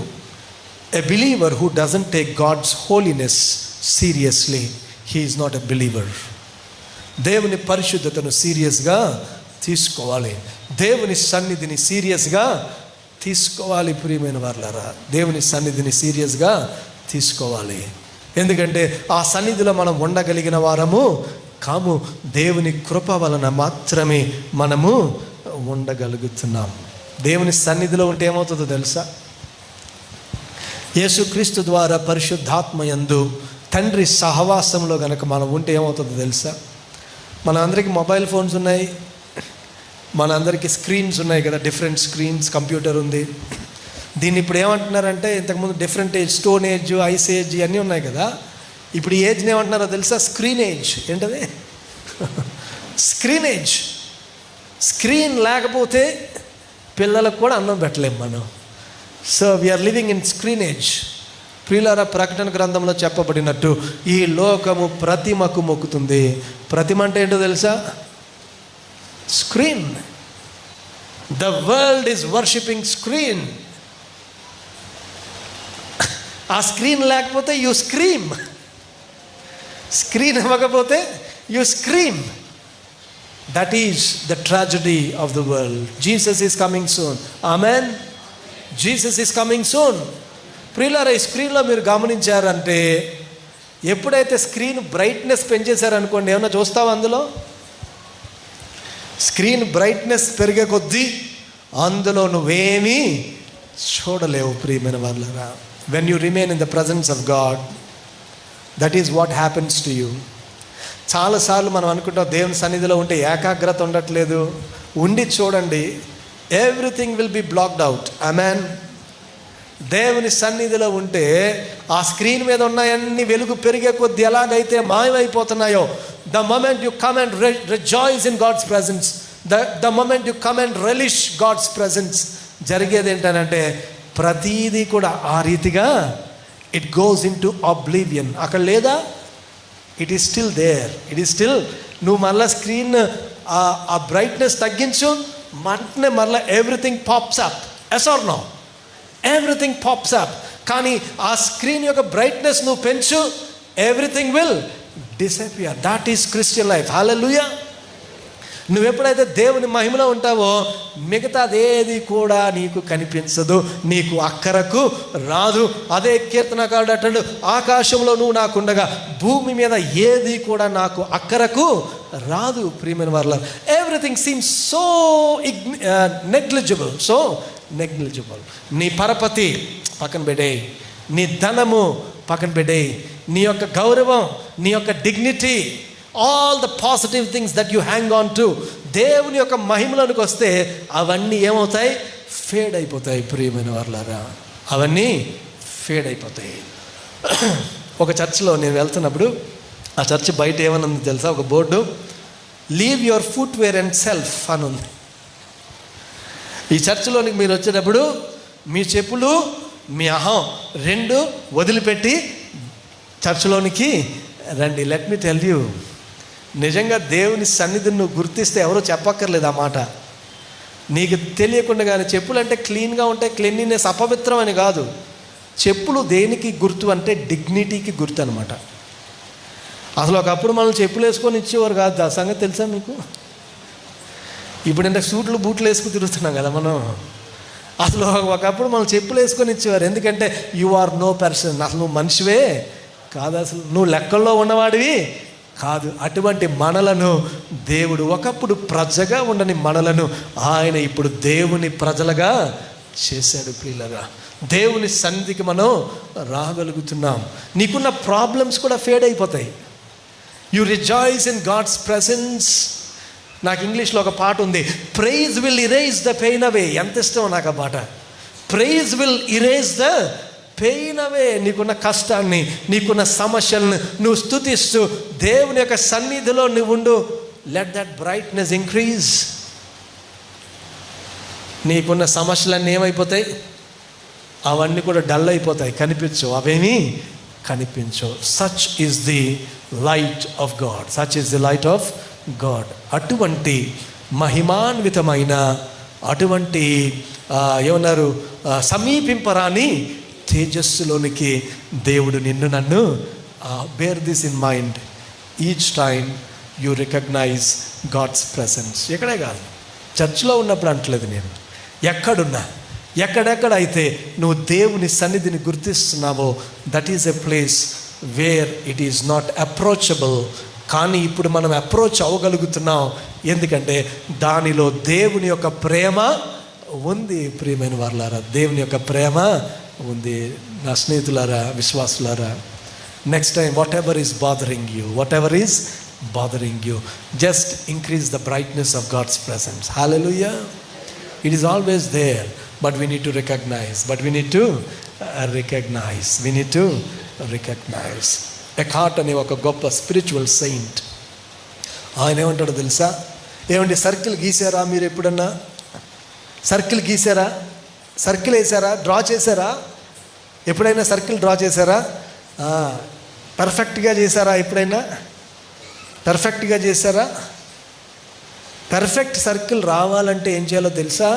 a believer who doesn't take God's holiness seriously, he is not a believer. దేవుని పరిశుద్ధతను సీరియస్గా తీసుకోవాలి. దేవుని సన్నిధిని సీరియస్గా తీసుకోవాలి. ప్రియమైన వారులారా, దేవుని సన్నిధిని సీరియస్గా తీసుకోవాలి. ఎందుకంటే ఆ సన్నిధిలో మనం ఉండగలిగిన వారము కాము. దేవుని కృప వలన మాత్రమే మనము ఉండగలుగుతున్నాం. దేవుని సన్నిధిలో ఉంటే ఏమవుతుందో తెలుసా? యేసుక్రీస్తు ద్వారా పరిశుద్ధాత్మ యందు తండ్రి సహవాసంలో కనుక మనం ఉంటే ఏమవుతుందో తెలుసా? మన అందరికీ మొబైల్ ఫోన్స్ ఉన్నాయి, మన అందరికీ స్క్రీన్స్ ఉన్నాయి కదా, డిఫరెంట్ స్క్రీన్స్, కంప్యూటర్ ఉంది. దీన్ని ఇప్పుడు ఏమంటున్నారంటే, ఇంతకుముందు different age, stone age, ice age అన్నీ ఉన్నాయి కదా. ఇప్పుడు ఈ ఏజ్ని ఏమంటున్నారో తెలుసా? Screen age. ఏంటది? Screen age. స్క్రీన్ లేకపోతే పిల్లలకు కూడా అన్నం పెట్టలేము మనం. So we're living in screen age. ప్రియులారా, ప్రకటన గ్రంథంలో చెప్పబడినట్టు ఈ లోకము ప్రతిమకు మొక్కుతుంది. ప్రతిమ అంటే ఏంటో తెలుసా? Screen. The world is worshiping screen. ఆ స్క్రీన్ లేకపోతే యూ స్క్రీమ్. స్క్రీన్ ఇవ్వకపోతే you scream. That is the tragedy of the world. Jesus is coming soon. Amen. Jesus is coming soon. ప్రియులారా, ఈ స్క్రీన్లో మీరు గమనించారంటే, ఎప్పుడైతే స్క్రీన్ బ్రైట్నెస్ పెంచేశారనుకోండి, ఏమన్నా చూస్తావా అందులో? స్క్రీన్ బ్రైట్నెస్ పెరిగే కొద్దీ అందులో నువ్వేమీ చూడలేవు. ప్రియమైన వాళ్ళరా, when you remain in the presence of God, that is what happens to you. చాలాసార్లు మనం అనుకుంటాం దేవుని సన్నిధిలో ఉంటే ఏకాగ్రత ఉండట్లేదు. ఉండి చూడండి, everything will be blocked out. Amen. దేవుని సన్నిధిలో ఉంటే ఆ స్క్రీన్ మీద ఉన్నాయన్నీ వెలుగు పెరిగే కొద్దీ ఎలాగైతే మాయమైపోతున్నాయో, the moment you come and rejoice in God's presence, the moment you come and relish God's presence, జరిగేది ఏంటంటే ప్రతీది కూడా ఆ రీతిగా it goes into oblivion. అక్కడ లేదా, it is still there, it is still. నువ్వు మళ్ళీ స్క్రీన్ ఆ బ్రైట్నెస్ తగ్గించు, మంటనే మళ్ళీ everything pops up. Yes or no? Everything pops up. కానీ ఆ స్క్రీన్ యొక్క బ్రైట్నెస్ నువ్వు పెంచు, everything will disappear. That is Christian life. హల్లెలూయా. నువ్వెప్పుడైతే దేవుని మహిమలో ఉంటావో మిగతాదేది కూడా నీకు కనిపించదు, నీకు అక్కరకు రాదు. అదే కీర్తనకారుడు అంటాడు, ఆకాశంలో నువ్వు నాకుండగా భూమి మీద ఏది కూడా నాకు అక్కరకు రాదు. ప్రియమైన వారలారా, ఎవ్రీథింగ్ సీమ్స్ సో నెగ్లిజిబుల్. నీ పరపతి పక్కన పెట్టేయి, నీ ధనము పక్కన పెట్టేయి, నీ యొక్క గౌరవం, నీ యొక్క dignity, all the positive things that you hang on to, దేవుని యొక్క మహిమలోనికి వస్తే అవన్నీ ఏమవుతాయి? ఫేడ్ అయిపోతాయి. ప్రియమైన వారలారా, అవన్నీ ఫేడ్ అయిపోతాయి. ఒక చర్చిలో నేను వెళ్తున్నప్పుడు ఆ చర్చ్ బయట ఏమన్నా తెలుసా? ఒక board, leave your footwear and self అని ఉంది. ఈ చర్చిలోనికి మీరు వచ్చేటప్పుడు మీ చెప్పులు, మీ అహం రెండు వదిలిపెట్టి చర్చిలోనికి రండి. లెట్ మీ టెల్ యూ, నిజంగా దేవుని సన్నిధిని నువ్వు గుర్తిస్తే ఎవరో చెప్పక్కర్లేదు ఆ మాట. నీకు తెలియకుండా కానీ చెప్పులు అంటే క్లీన్గా ఉంటాయి, క్లీన్లీనెస్ అపవిత్రం అని కాదు. చెప్పులు దేనికి గుర్తు అంటే డిగ్నిటీకి గుర్తు అనమాట. అసలు ఒకప్పుడు మనం చెప్పులు వేసుకొని ఇచ్చేవారు కాదు, ఆ సంగతి తెలుసా మీకు? ఇప్పుడు అంటే సూట్లు బూట్లు వేసుకుని తిరుగుతున్నాం కదా మనం. అసలు ఒకప్పుడు మనం చెప్పులు వేసుకొని ఇచ్చేవారు, ఎందుకంటే యు ఆర్ నో పర్సన్, అసలు నువ్వు మనిషివే కాదు, అసలు నువ్వు లెక్కల్లో ఉన్నవాడివి కాదు. అటువంటి మనలను దేవుడు, ఒకప్పుడు ప్రజగా ఉండని మనలను ఆయన ఇప్పుడు దేవుని ప్రజలుగా చేశాడు. ప్రియులరా, దేవుని సన్నిధికి మనం రాగలుగుతున్నాం. నీకున్న ప్రాబ్లమ్స్ కూడా ఫేడ్ అయిపోతాయి. You rejoice in God's presence. నాకు ఇంగ్లీష్లో ఒక పాట ఉంది, praise will erase the pain away. ఎంత ఇష్టం నాకు ఆ పాట. Praise will erase the pain away. నీకున్న కష్టాన్ని, నీకున్న సమస్యలను నువ్వు స్తుతిస్తూ దేవుని యొక్క సన్నిధిలో నువ్వు ఉండు. Let that brightness increase. నీకున్న సమస్యలన్నీ ఏమైపోతాయి? అవన్నీ కూడా డల్ అయిపోతాయి, కనిపించవు, అవేమీ కనిపించవు. Such is the light of God, such is the light of God. అటువంటి మహిమాన్వితమైన, అటువంటి ఏమన్నారు, సమీపింపరాని తేజస్సులోనికి దేవుడు నిన్ను నన్ను bear this in mind each time you recognize God's presence. ఎక్కడే కాదు, చర్చ్లో ఉన్నప్పుడు అంటలేదు నేను, ఎక్కడున్నా, ఎక్కడెక్కడైతే నువ్వు దేవుని సన్నిధిని గుర్తిస్తున్నావో that is a place where it is not approachable. కానీ ఇప్పుడు మనం అప్రోచ్ అవ్వగలుగుతున్నాం, ఎందుకంటే దానిలో దేవుని యొక్క ప్రేమ ఉంది. ప్రియమైన వారలారా, దేవుని యొక్క ప్రేమ ఉంది. నా స్నేహితులారా, విశ్వాసులారా, next time whatever is bothering you, just increase the brightness of God's presence. హల్లెలూయా. It is always there, but we need to recognize. Eckhart అనే ఒక గొప్ప స్పిరిచువల్ సెయింట్, ఆయన ఏమంటాడో తెలుసా? ఏమండి, సర్కిల్ గీసారా మీరు ఎప్పుడన్నా? సర్కిల్ గీసారా? సర్కిల్ వేసారా? డ్రా చేశారా? ఎప్పుడైనా సర్కిల్ డ్రా చేశారా? పర్ఫెక్ట్గా చేశారా? ఎప్పుడైనా పర్ఫెక్ట్గా చేశారా? పర్ఫెక్ట్ సర్కిల్ రావాలంటే ఏం చేయాలో తెలుసా?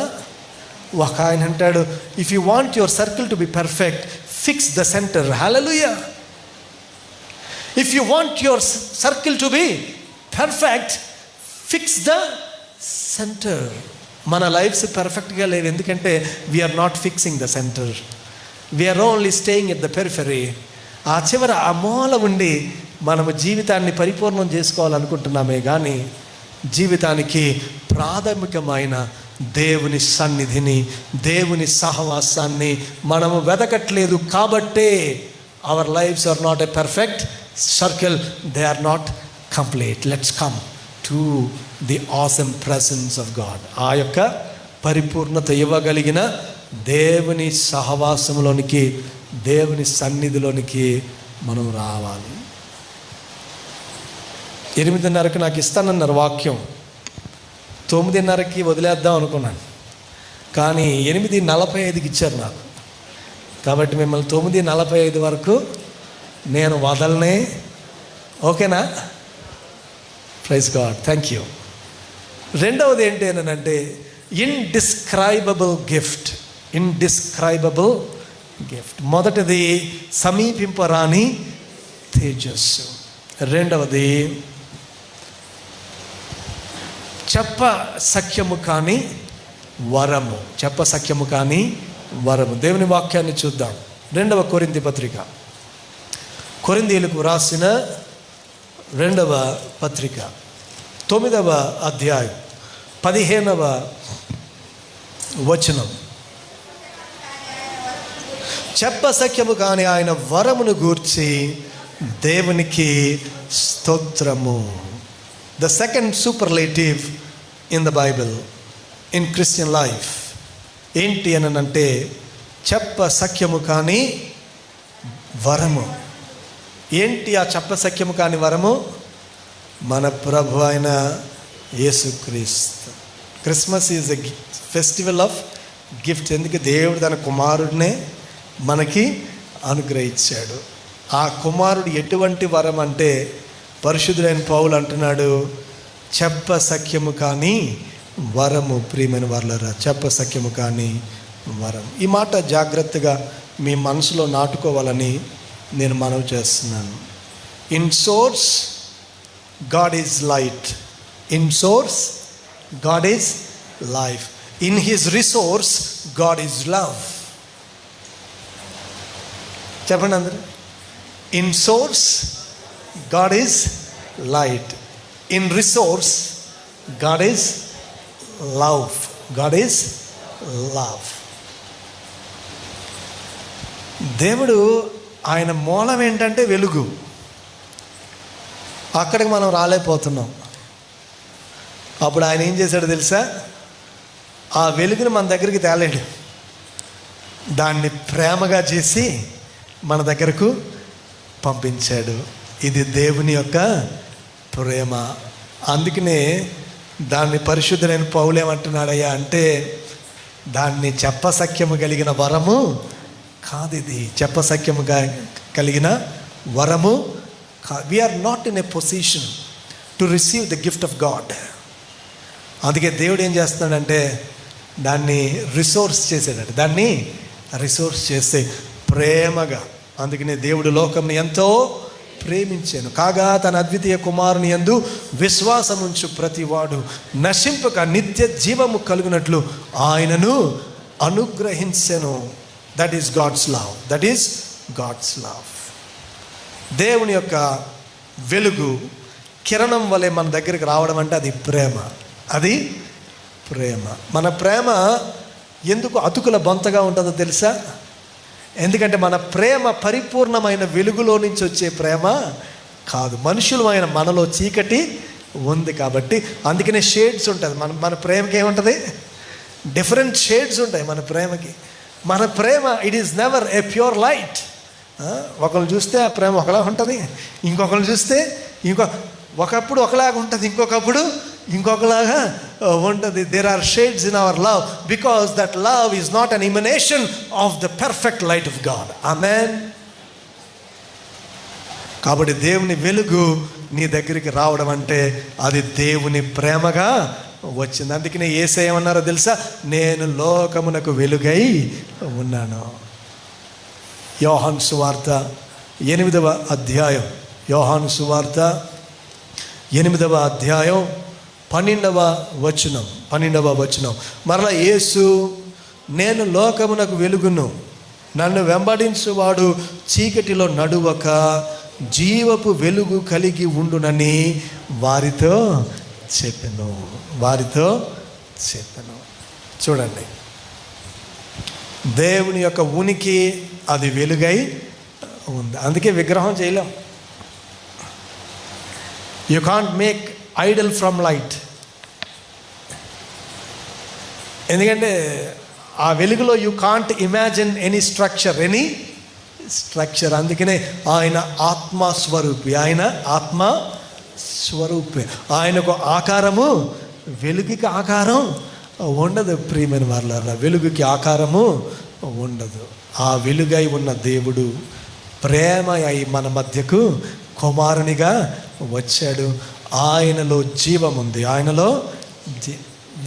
ఒక ఆయన అంటాడు, if you want your circle to be perfect, fix the centre. Hallelujah. If you want your circle to be perfect, fix the center. మన లైఫ్స్ పర్ఫెక్ట్గా లేవు, ఎందుకంటే we are not fixing the centre, we are only staying at the periphery. ఆ చివర ఆ మూల ఉండి మనము జీవితాన్ని పరిపూర్ణం చేసుకోవాలనుకుంటున్నామే కానీ జీవితానికి ప్రాథమికమైన దేవుని సన్నిధిని, దేవుని సహవాసాన్ని మనము వెదకట్లేదు. కాబట్టే our lifes are not a perfect circle, they are not complete. Let's come to the awesome presence of God. ఆ యొక్క పరిపూర్ణత ఇవ్వగలిగిన దేవుని సహవాసంలోనికి, దేవుని సన్నిధిలోనికి మనం రావాలి. 8:30కి నాకు ఇస్తానన్నారు వాక్యం, 9:30కి వదిలేద్దాం అనుకున్నాను, కానీ 8:45కి ఇచ్చారు నాకు. కాబట్టి మిమ్మల్ని 9:45 వరకు నేను వదలనే. ఓకేనా? Praise God, thank you. రెండవది ఏంటి అని అంటే ఇండిస్క్రైబబుల్ గిఫ్ట్. మొదటిది సమీపింపరాని తేజస్సు, రెండవది చెప్ప సఖ్యము కాని వరము. చెప్ప సఖ్యము కాని వరము. దేవుని వాక్యాన్ని చూద్దాం. 2వ కొరింథీ పత్రిక, కొరింథీయులకు రాసిన 2వ పత్రిక 9వ అధ్యాయం 15వ వచనం. చెప్ప సఖ్యము కాని ఆయన వరమును గూర్చి దేవునికి స్తోత్రము. The second superlative in the Bible in Christian life ఏంటి అని అంటే చెప్ప సఖ్యము కాని వరము. ఏంటి ఆ చెప్ప సఖ్యము కాని వరము? మన ప్రభు అయిన యేసుక్రీస్తు. Christmas is a festival of gift. ఎందుకు? దేవుడు తన కుమారుడినే మనకి అనుగ్రహించాడు. ఆ కుమారుడు ఎటువంటి వరం అంటే పరిశుద్ధుడైన పౌలు అంటున్నాడు, చెప్ప సఖ్యము కానీ వరము. ప్రియమైన వారలారా, చెప్ప సఖ్యము కానీ వరం. ఈ మాట జాగ్రత్తగా మీ మనసులో నాటుకోవాలని నేను మనవి చేస్తున్నాను. In source God is light. In source God is life. In his resource God is love. చెప్పండి అందరూ. In source God is light. In resource God is love. God is love. దేవుడు ఆయన మూలం ఏంటంటే వెలుగు. అక్కడికి మనం రాలేకపోతున్నాం. అప్పుడు ఆయన ఏం చేశాడో తెలుసా? ఆ వెలుగుని మన దగ్గరికి తేలేడు, దాన్ని ప్రేమగా చేసి మన దగ్గరకు పంపించాడు. ఇది దేవుని యొక్క ప్రేమ. అందుకనే దాన్ని పరిశుద్ధులైన పౌలు ఏమంటున్నాడయ్యా అంటే, దాన్ని చెప్పసఖ్యము కలిగిన వరము కాదు. ఇది చెప్పసఖ్యము కలిగిన వరము కాదు. We are not in a position to receive the gift of God. అందుకే దేవుడు ఏం చేస్తున్నాడంటే దాన్ని రిసోర్స్ చేసాడట. దాన్ని రిసోర్స్ చేస్తే ప్రేమగా. అందుకనే దేవుడు లోకంని ఎంతో ప్రేమించాను కాగా తన అద్వితీయ కుమారుని యందు విశ్వాసముంచు ప్రతివాడు నశింపక నిత్య జీవము కలుగునట్లు ఆయనను అనుగ్రహించెను. That is God's love. That is God's love. దేవుని యొక్క వెలుగు కిరణం వలె మన దగ్గరికి రావడం అంటే అది ప్రేమ. అది ప్రేమ. మన ప్రేమ ఎందుకు అతుకుల బొంతగా ఉంటుందో తెలుసా? ఎందుకంటే మన ప్రేమ పరిపూర్ణమైన వెలుగులో నుంచి వచ్చే ప్రేమ కాదు. మనుషులమైన మనలో చీకటి ఉంది కాబట్టి అందుకనే షేడ్స్ ఉంటుంది. మన ప్రేమకి ఏముంటుంది? డిఫరెంట్ షేడ్స్ ఉంటాయి మన ప్రేమకి. మన ప్రేమ it is never a pure light. ఒకళ్ళు చూస్తే ఆ ప్రేమ ఒకలా ఉంటుంది, ఇంకొకళ్ళు చూస్తే ఒకప్పుడు ఒకలాగా ఉంటుంది, ఇంకొకప్పుడు ఇంకొకలాగా ఉంటుంది. There are shades in our love because that love is not an emanation of the perfect light of God. ఆమేన్. కాబట్టి దేవుని వెలుగు నీ దగ్గరికి రావడం అంటే అది దేవుని ప్రేమగా వచ్చింది. అందుకనే యేసయ్య ఏమన్నారో తెలుసా? నేను లోకమునకు వెలుగై ఉన్నాను. యోహాను సువార్త 8వ అధ్యాయం. యోహాను సువార్త 8వ అధ్యాయం 12వ వచనం. మరలా యేసు, నేను లోకమునకు వెలుగును, నన్ను వెంబడించువాడు చీకటిలో నడువక జీవపు వెలుగు కలిగి ఉండునని వారితో చెప్పెను. చూడండి, దేవుని యొక్క ఉనికి అది వెలుగై ఉంది. అందుకే విగ్రహం చేయలేం. You can't make Idol from light. ఎందుకంటే ఆ వెలుగులో you can't imagine any structure. అందుకనే ఆయన ఆత్మస్వరూపి. ఆయనకు ఆకారము, వెలుగుకి ఆకారం ఉండదు. ప్రియమైన వారలారా, వెలుగుకి ఆకారము ఉండదు. ఆ వెలుగై ఉన్న దేవుడు ప్రేమ అయి మన మధ్యకు కుమారునిగా వచ్చాడు. ఆయనలో జీవం ఉంది. ఆయనలో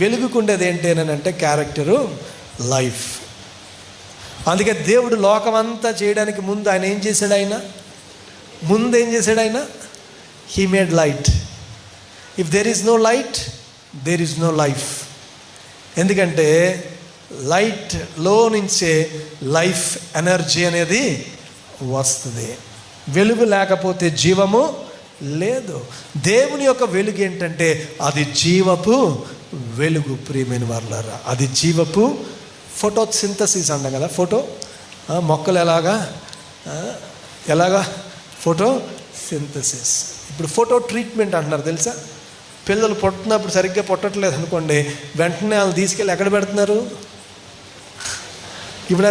వెలుగుకుండేది ఏంటేనంటే క్యారెక్టరు, లైఫ్. అందుకే దేవుడు లోకమంతా చేయడానికి ముందు ఆయన ఏం చేశాడు? ఆయన he made light. If there is no light there is no life. ఎందుకంటే లైట్లో నుంచే లైఫ్ ఎనర్జీ అనేది వస్తుంది. వెలుగు లేకపోతే జీవము లేదు. దేవుని యొక్క వెలుగు ఏంటంటే అది జీవపు వెలుగు. ప్రియమైన వారలారా, అది జీవపు ఫోటోసింథసిస్ అంటాం కదా. మొక్కలు ఎలాగా ఫోటోసింథసిస్. ఇప్పుడు ఫోటో ట్రీట్మెంట్ అంటున్నారు తెలుసా. పిల్లలు పుట్టినప్పుడు సరిగ్గా పుట్టట్లేదు అనుకోండి, వెంటనే వాళ్ళు తీసుకెళ్ళి ఎక్కడ పెడుతున్నారు. ఇప్పుడు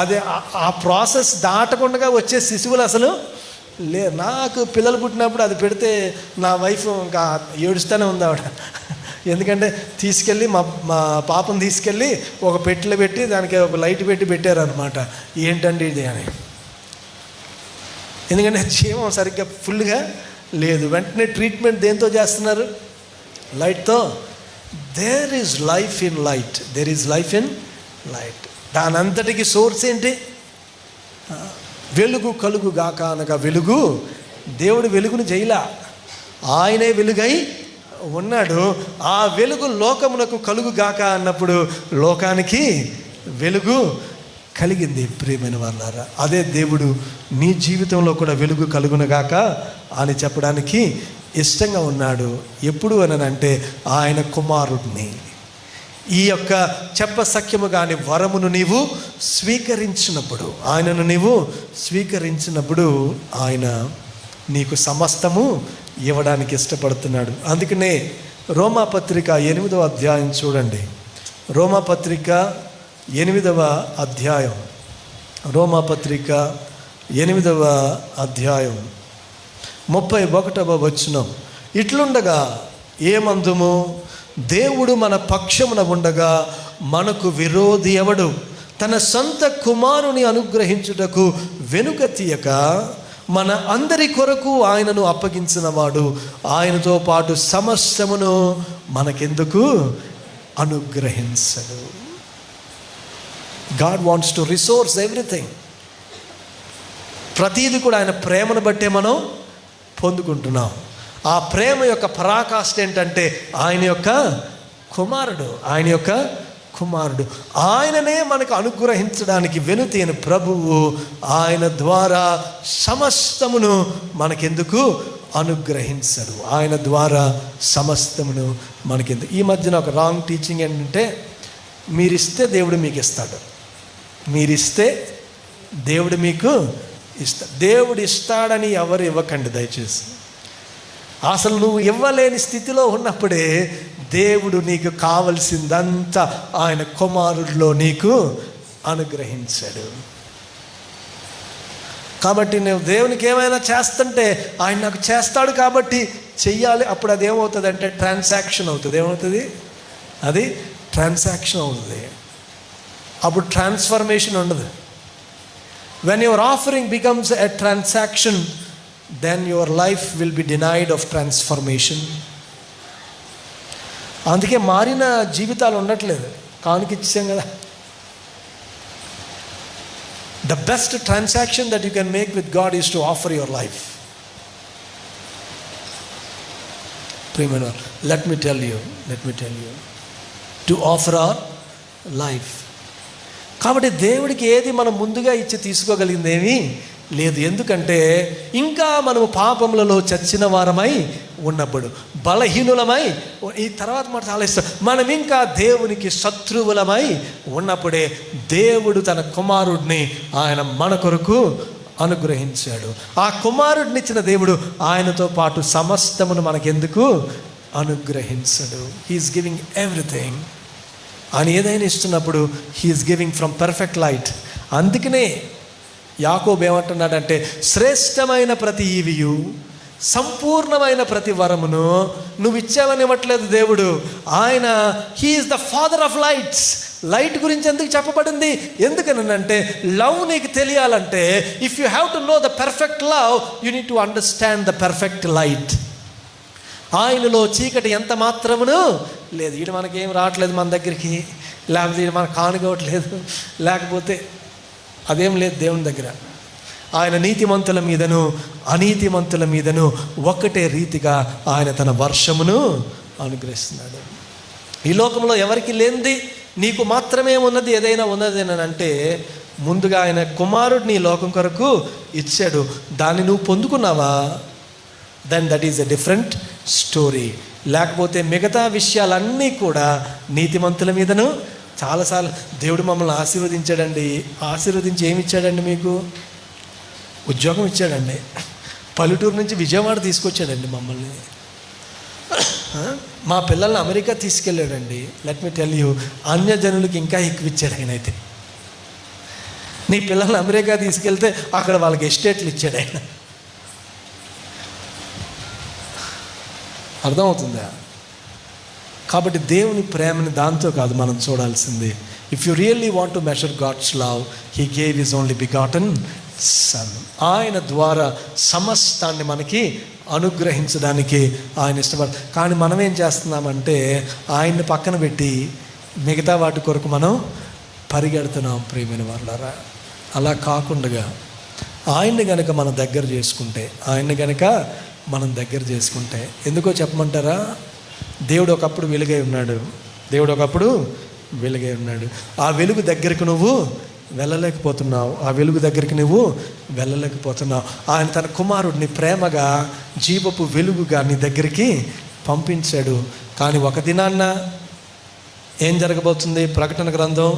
అది ఆ ప్రాసెస్ దాటకుండా వచ్చే శిశువులు అసలు నాకు పిల్లలు పుట్టినప్పుడు అది పెడితే నా వైఫ్ ఇంకా ఏడుస్తూనే ఉంది ఆవిడ. ఎందుకంటే తీసుకెళ్ళి మా పాపను తీసుకెళ్ళి ఒక పెట్టెలో పెట్టి దానికి ఒక లైట్ పెట్టారు అనమాట. ఏంటండి ఇది అని. ఎందుకంటే జీవం సరిగ్గా ఫుల్గా లేదు. వెంటనే ట్రీట్మెంట్ దేంతో చేస్తున్నారు? లైట్తో. There is life in light. There is life in light. దాని అంతటికి సోర్స్ ఏంటి? వెలుగు కలుగు గాక అనగా వెలుగు. దేవుడు వెలుగును చేయలా, ఆయనే వెలుగై ఉన్నాడు. ఆ వెలుగు లోకమునకు కలుగు గాక అన్నప్పుడు లోకానికి వెలుగు కలిగింది. ప్రియమైన వాళ్ళారా, అదే దేవుడు నీ జీవితంలో కూడా వెలుగు కలుగునగాక అని చెప్పడానికి ఇష్టంగా ఉన్నాడు. ఎప్పుడు అనంటే ఆయన కుమారుడిని, ఈ యొక్క చెప్పసఖ్యము కాని వరమును నీవు స్వీకరించినప్పుడు, ఆయనను నీవు స్వీకరించినప్పుడు ఆయన నీకు సమస్తము ఇవ్వడానికి ఇష్టపడుతున్నాడు. అందుకనే రోమాపత్రిక 8వ అధ్యాయం చూడండి. రోమాపత్రిక 8వ అధ్యాయం, రోమాపత్రిక 8వ అధ్యాయం 31వ వచనం. ఇట్లుండగా ఏమందుము, దేవుడు మన పక్షమున ఉండగా మనకు విరోధి ఎవడు? తన సొంత కుమారుని అనుగ్రహించుటకు వెనుక తీయక మన అందరి కొరకు ఆయనను అప్పగించిన వాడు ఆయనతో పాటు సమస్తమును మనకెందుకు అనుగ్రహించడు? God wants to resource everything. ప్రతీది కూడా ఆయన ప్రేమను బట్టే మనం పొందుకుంటున్నాం. ఆ ప్రేమ యొక్క పరాకాష్ఠ ఏంటంటే ఆయన యొక్క కుమారుడు. ఆయన యొక్క కుమారుడు ఆయననే మనకు అనుగ్రహించడానికి వెనుతీయని ప్రభువు ఆయన ద్వారా సమస్తమును మనకెందుకు అనుగ్రహించడు? ఆయన ద్వారా సమస్తమును మనకెందుకు? ఈ మధ్యన ఒక రాంగ్ టీచింగ్ ఏంటంటే, మీరిస్తే దేవుడు మీకు ఇస్తాడు, మీరిస్తే దేవుడు మీకు ఇస్తాడు. దేవుడు ఇస్తాడని ఎవరు ఇవ్వకండి దయచేసి. అసలు నువ్వు ఇవ్వలేని స్థితిలో ఉన్నప్పుడే దేవుడు నీకు కావలసిందంతా ఆయన కుమారుడిలో నీకు అనుగ్రహించాడు. కాబట్టి నువ్వు దేవునికి ఏమైనా చేస్తుంటే ఆయన నాకు చేస్తాడు కాబట్టి చెయ్యాలి. అప్పుడు అది ఏమవుతుంది అంటే ట్రాన్సాక్షన్ అవుతుంది. ఏమవుతుంది? అది ట్రాన్సాక్షన్ అవుతుంది. అప్పుడు ట్రాన్స్ఫర్మేషన్ ఉండదు. When your offering becomes a transaction, then your life will be denied of transformation. అందుకే మారిన జీవితాలు ఉండట్లేదు. కానుక ఇచ్చాం కదా. The best transaction that you can make with God is to offer your life. Let me tell you, to offer our life. కాబట్టి దేవుడికి ఏది మనం ముందుగా ఇచ్చి తీసుకోగలిగిందేమీ లేదు. ఎందుకంటే ఇంకా మనము పాపములలో చచ్చిన వారమై ఉన్నప్పుడు, బలహీనులమై, ఈ తర్వాత మాట చాలా ఇష్టం, మనం ఇంకా దేవునికి శత్రువులమై ఉన్నప్పుడే దేవుడు తన కుమారుడిని ఆయన మన కొరకు అనుగ్రహించాడు. ఆ కుమారుడిని ఇచ్చిన దేవుడు ఆయనతో పాటు సమస్తమును మనకెందుకు అనుగ్రహించడు? He's giving everything. ఆయన ఏదైనా ఇస్తున్నప్పుడు he is giving from perfect light. అందుకనే యాకోబు ఏమంటున్నాడంటే, శ్రేష్టమైన ప్రతి ఈవియు, సంపూర్ణమైన ప్రతి వరమును నువ్వు ఇచ్చావని ఇవ్వట్లేదు దేవుడు. ఆయన he is the father of lights. Light గురించి ఎందుకు చెప్పబడింది? ఎందుకనంటే లవ్ నీకు తెలియాలంటే, if you have to know the perfect love, you need to understand the perfect light. ఆయనలో చీకటి ఎంత మాత్రమును లేదు. ఈడు మనకేం రావట్లేదు మన దగ్గరికి, లేకపోతే ఈడు మనకు కానుకోవట్లేదు, లేకపోతే అదేం లేదు దేవుని దగ్గర. ఆయన నీతిమంతుల మీదను అనీతిమంతుల మీదను ఒకటే రీతిగా ఆయన తన వర్షమును అనుగ్రహిస్తున్నాడు. ఈ లోకంలో ఎవరికి లేనిది నీకు మాత్రమే ఉన్నది ఏదైనా ఉన్నది అని అంటే ముందుగా ఆయన కుమారుడిని ఈ లోకం కొరకు ఇచ్చాడు. దాన్ని నువ్వు పొందుకున్నావా? Then that is a different story. లేకపోతే మిగతా విషయాలన్నీ కూడా నీతిమంతుల మీదను చాలాసార్లు దేవుడు మమ్మల్ని ఆశీర్వదించాడండి. ఆశీర్వదించి ఏమి ఇచ్చాడండి? మీకు ఉద్యోగం ఇచ్చాడండి. పల్లెటూరు నుంచి విజయవాడ తీసుకొచ్చాడండి మమ్మల్ని. మా పిల్లల్ని అమెరికా తీసుకెళ్ళాడండి. లెట్ మీ టెల్ యూ, అన్యజనులకి ఇంకా ఎక్కువ ఇచ్చాడు ఆయన. అయితే నీ పిల్లల్ని అమెరికా తీసుకెళ్తే అక్కడ వాళ్ళకి ఎస్టేట్లు ఇచ్చాడు ఆయన. అర్థమవుతుందా? కాబట్టి దేవుని ప్రేమని దాంతో కాదు మనం చూడాల్సింది. If you really want to measure God's love, he gave his only begotten son. ఆయన ద్వారా సమస్తాన్ని మనకి అనుగ్రహించడానికి ఆయన ఇష్టపడ. కానీ మనం ఏం చేస్తున్నామంటే ఆయన్ని పక్కన పెట్టి మిగతా వాటి కొరకు మనం పరిగెడుతున్నాం. ప్రియమైన వాళ్ళారా, అలా కాకుండా ఆయన్ని గనక మనం దగ్గర చేసుకుంటే ఎందుకో చెప్పమంటారా? దేవుడు ఒకప్పుడు వెలుగై ఉన్నాడు. ఆ వెలుగు దగ్గరికి నువ్వు వెళ్ళలేకపోతున్నావు. ఆయన తన కుమారుడిని ప్రేమగా జీవపు వెలుగుగా నీ దగ్గరికి పంపించాడు. కానీ ఒక దినాన్న ఏం జరగబోతుంది? ప్రకటన గ్రంథం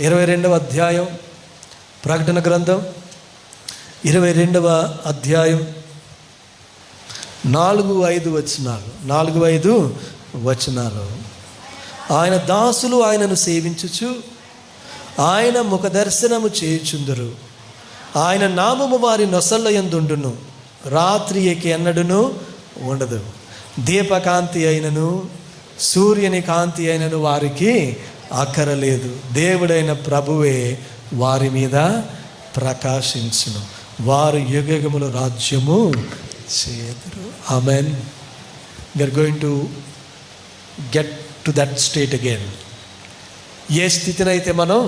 22వ అధ్యాయం, 22వ అధ్యాయం 4-5 వచనాలు. ఆయన దాసులు ఆయనను సేవించుచు ఆయన ముఖ దర్శనము చేయుచుందురు. ఆయన నామము వారి నొసళ్ళ యందుండును. రాత్రి ఎకి ఎన్నడును ఉండదు. దీపకాంతి అయినను సూర్యుని కాంతి అయినను వారికి అక్కరలేదు. దేవుడైన ప్రభువే వారి మీద ప్రకాశించును. వారు యుగయుగములు రాజ్యము చేదురు. ఆమెన్. We are going to get to that state again. ఏ స్థితినైతే మనం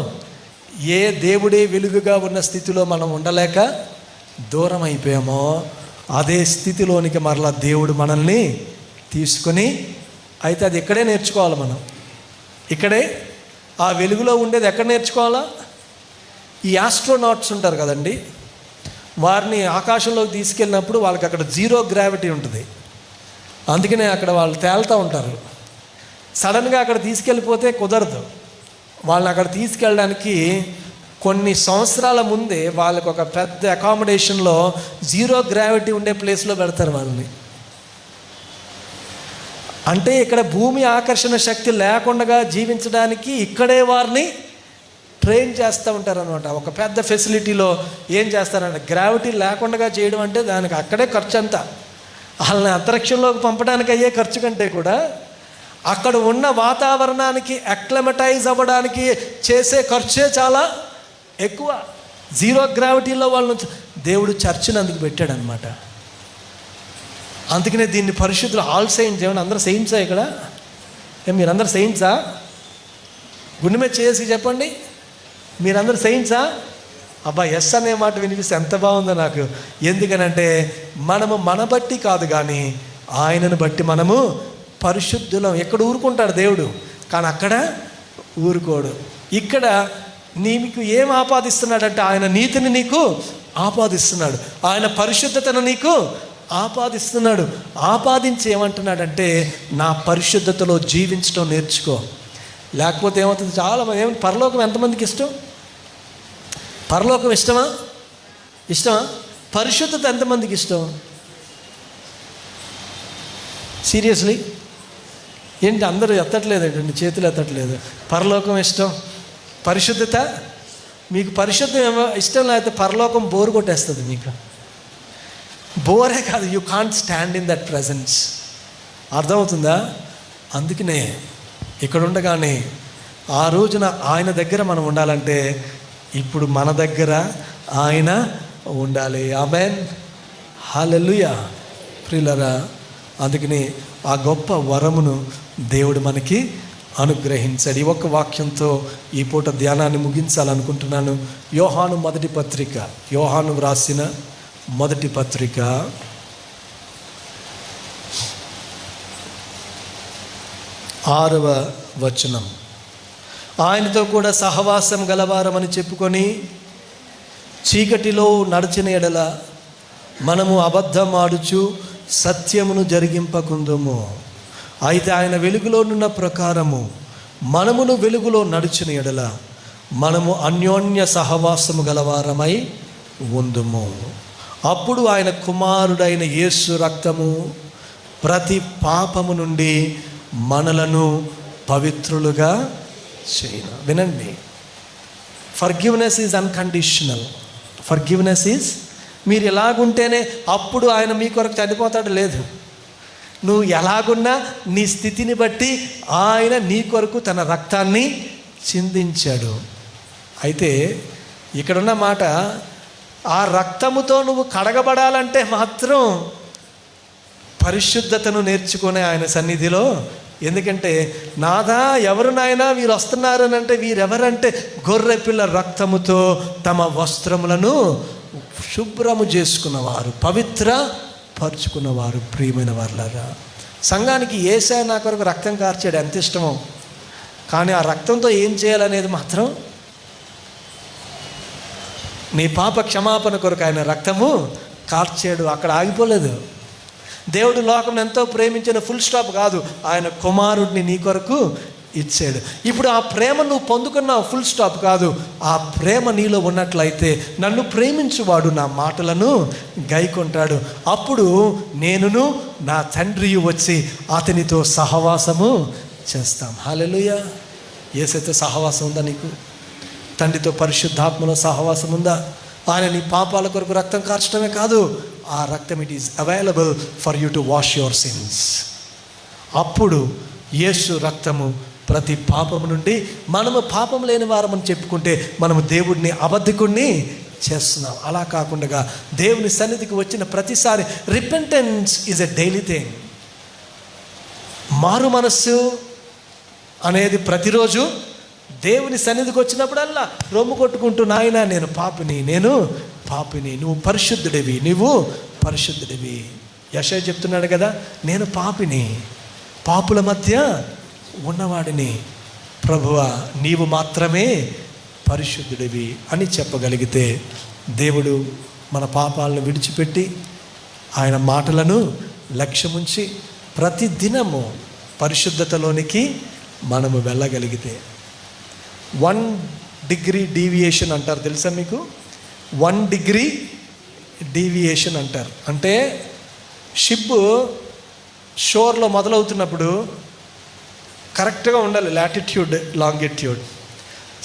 ఏ దేవుడే వెలుగుగా ఉన్న స్థితిలో మనం ఉండలేక దూరం అయిపోయామో అదే స్థితిలోనికి మరలా దేవుడు మనల్ని తీసుకొని, అయితే అది ఇక్కడే నేర్చుకోవాలి. మనం ఇక్కడే ఆ వెలుగులో ఉండేది ఎక్కడ నేర్చుకోవాలా? ఈ ఆస్ట్రోనాట్స్ ఉంటారు కదండి, వారిని ఆకాశంలోకి తీసుకెళ్ళినప్పుడు వాళ్ళకి అక్కడ 0 గ్రావిటీ ఉంటుంది. అందుకనే అక్కడ వాళ్ళు తేలుతూ ఉంటారు. సడన్గా అక్కడ తీసుకెళ్ళిపోతే కుదరదు. వాళ్ళని అక్కడ తీసుకెళ్ళడానికి కొన్ని సంవత్సరాల ముందే వాళ్ళకి ఒక పెద్ద అకామిడేషన్లో 0 గ్రావిటీ ఉండే ప్లేస్లో పెడతారు వాళ్ళని. అంటే ఇక్కడ భూమి ఆకర్షణ శక్తి లేకుండా జీవించడానికి ఇక్కడే వారిని ట్రైన్ చేస్తూ ఉంటారు అనమాట. ఒక పెద్ద ఫెసిలిటీలో ఏం చేస్తారంటే గ్రావిటీ లేకుండా చేయడం అంటే దానికి అక్కడే ఖర్చు అంతా. వాళ్ళని అంతరిక్షంలోకి పంపడానికి అయ్యే ఖర్చు కంటే కూడా అక్కడ ఉన్న వాతావరణానికి అక్లమటైజ్ అవ్వడానికి చేసే ఖర్చే చాలా ఎక్కువ. 0 గ్రావిటీలో వాళ్ళను దేవుడు చర్చిని అందుకు పెట్టాడనమాట. అందుకనే దీన్ని పరిశుద్ధులు ఆల్ సెయింట్స్. ఏమన్నా అందరూ సెయింట్సా ఇక్కడ? మీరందరూ సెయింట్సా? గుండె మీద చేసి చెప్పండి, మీరందరూ సెయింట్సా? అబ్బా, ఎస్ అనే మాట వినిపిస్తే ఎంత బాగుందో నాకు. ఎందుకనంటే మనము మన బట్టి కాదు కానీ ఆయనను బట్టి మనము పరిశుద్ధులం. ఎక్కడ ఊరుకుంటాడు దేవుడు, కానీ అక్కడ ఊరుకోడు. ఇక్కడ నీకు ఏం ఆపాదిస్తున్నాడంటే ఆయన నీతిని నీకు ఆపాదిస్తున్నాడు, ఆయన పరిశుద్ధతను నీకు ఆపాదిస్తున్నాడు. ఆపాదించి ఏమంటున్నాడంటే నా పరిశుద్ధతలో జీవించడం నేర్చుకో. లేకపోతే ఏమవుతుంది? చాలామంది పరలోకం ఎంతమందికి ఇష్టం? పరలోకం ఇష్టమా? పరిశుద్ధత ఎంతమందికి ఇష్టం? సీరియస్లీ ఏంటి అందరూ ఎత్తట్లేదండి, చేతులు ఎత్తట్లేదు. పరలోకం ఇష్టం, పరిశుద్ధత మీకు పరిశుద్ధం ఇష్టం లేకపోతే పరలోకం బోర్ కొట్టేస్తుంది. మీకు బోరే కాదు, you can't stand in that presence. అర్థమవుతుందా? అందుకనే ఇక్కడ ఉండగానే ఆ రోజున ఆయన దగ్గర మనం ఉండాలంటే ఇప్పుడు మన దగ్గర ఆయన ఉండాలి. ఆమేన్, హల్లెలూయా. ప్రియులారా, అందుకని ఆ గొప్ప వరమును దేవుడు మనకి అనుగ్రహించాడు. ఈ ఒక్క వాక్యంతో ఈ పూట ధ్యానాన్ని ముగించాలనుకుంటున్నాను. యోహాను వ్రాసిన మొదటి పత్రిక 6వ వచనం. ఆయనతో కూడా సహవాసం గలవారమని చెప్పుకొని చీకటిలో నడిచిన ఎడల మనము అబద్ధం ఆడుచు సత్యమును జరిగింపకుందుము. అయితే ఆయన వెలుగులోనున్న ప్రకారము మనమును వెలుగులో నడిచిన ఎడల మనము అన్యోన్య సహవాసము గలవారమై ఉందుము. అప్పుడు ఆయన కుమారుడైన యేసు రక్తము ప్రతి పాపము నుండి మనలను పవిత్రులుగా చేయను. వినండి, forgiveness is unconditional. Forgiveness is, మీరు ఎలాగుంటేనే అప్పుడు ఆయన మీ కొరకు చనిపోతాడు లేదు. నువ్వు ఎలాగున్నా నీ స్థితిని బట్టి ఆయన నీ కొరకు తన రక్తాన్ని చిందించాడు. అయితే ఇక్కడున్న మాట, ఆ రక్తముతో నువ్వు కడగబడాలంటే మాత్రం పరిశుద్ధతను నేర్చుకునే ఆయన సన్నిధిలో. ఎందుకంటే నాదా ఎవరు నాయనా వీరు వస్తున్నారు అని అంటే, వీరెవరంటే గొర్రెపిల్ల రక్తముతో తమ వస్త్రములను శుభ్రము చేసుకున్నవారు, పవిత్ర పరుచుకున్నవారు. ప్రియమైన వారులారా, సంఘానికి యేసయ్య నా కొరకు రక్తం కార్చాడు, ఎంత ఇష్టమో. కానీ ఆ రక్తంతో ఏం చేయాలనేది మాత్రం, నీ పాప క్షమాపణ కొరకు ఆయన రక్తము కార్చాడు. అక్కడ ఆగిపోలేదు. దేవుడు లోకం ఎంతో ప్రేమించిన ఫుల్ స్టాప్ కాదు, ఆయన కుమారుడిని నీ కొరకు ఇచ్చాడు. ఇప్పుడు ఆ ప్రేమ నువ్వు పొందుకున్నావు, ఫుల్ స్టాప్ కాదు. ఆ ప్రేమ నీలో ఉన్నట్లయితే నన్ను ప్రేమించువాడు నా మాటలను గైకొంటాడు. అప్పుడు నేనును నా తండ్రియు వచ్చి అతనితో సహవాసము చేస్తాం. హల్లెలూయా. యేసయ్యతో సహవాసం ఉందా నీకు? తండ్రితో పరిశుద్ధాత్మలో సహవాసం ఉందా? ఆయన నీ పాపాల కొరకు రక్తం కార్చడమే కాదు, ఆ రక్తం it is available for you to wash your sins. అప్పుడు యేసు రక్తము ప్రతి పాపము నుండి, మనము పాపం లేని వారమని చెప్పుకుంటే మనము దేవుడిని అబద్ధికుణ్ణి చేస్తున్నాం. అలా కాకుండా దేవుని సన్నిధికి వచ్చిన ప్రతిసారి repentance is a daily thing. మారు మనస్సు అనేది ప్రతిరోజు దేవుని సన్నిధికి వచ్చినప్పుడల్లా రొమ్ము కొట్టుకుంటూ, నాయన నేను పాపిని, నేను పాపిని, నువ్వు పరిశుద్ధుడివి, నువ్వు పరిశుద్ధుడివి. యెషయా చెప్తున్నాడు కదా, నేను పాపిని, పాపుల మధ్య ఉన్నవాడిని, ప్రభువా నీవు మాత్రమే పరిశుద్ధుడివి అని చెప్పగలిగితే దేవుడు మన పాపాలను విడిచిపెట్టి ఆయన మాటలను లక్ష్యముంచి ప్రతి దినము పరిశుద్ధతలోనికి మనము వెళ్ళగలిగితే, 1 డిగ్రీ డీవియేషన్ అంటారు, తెలుసా మీకు? 1 డిగ్రీ డీవియేషన్ అంటారు. అంటే షిప్ షోర్లో మొదలవుతున్నప్పుడు కరెక్ట్గా ఉండాలి లాటిట్యూడ్, లాంగిట్యూడ్.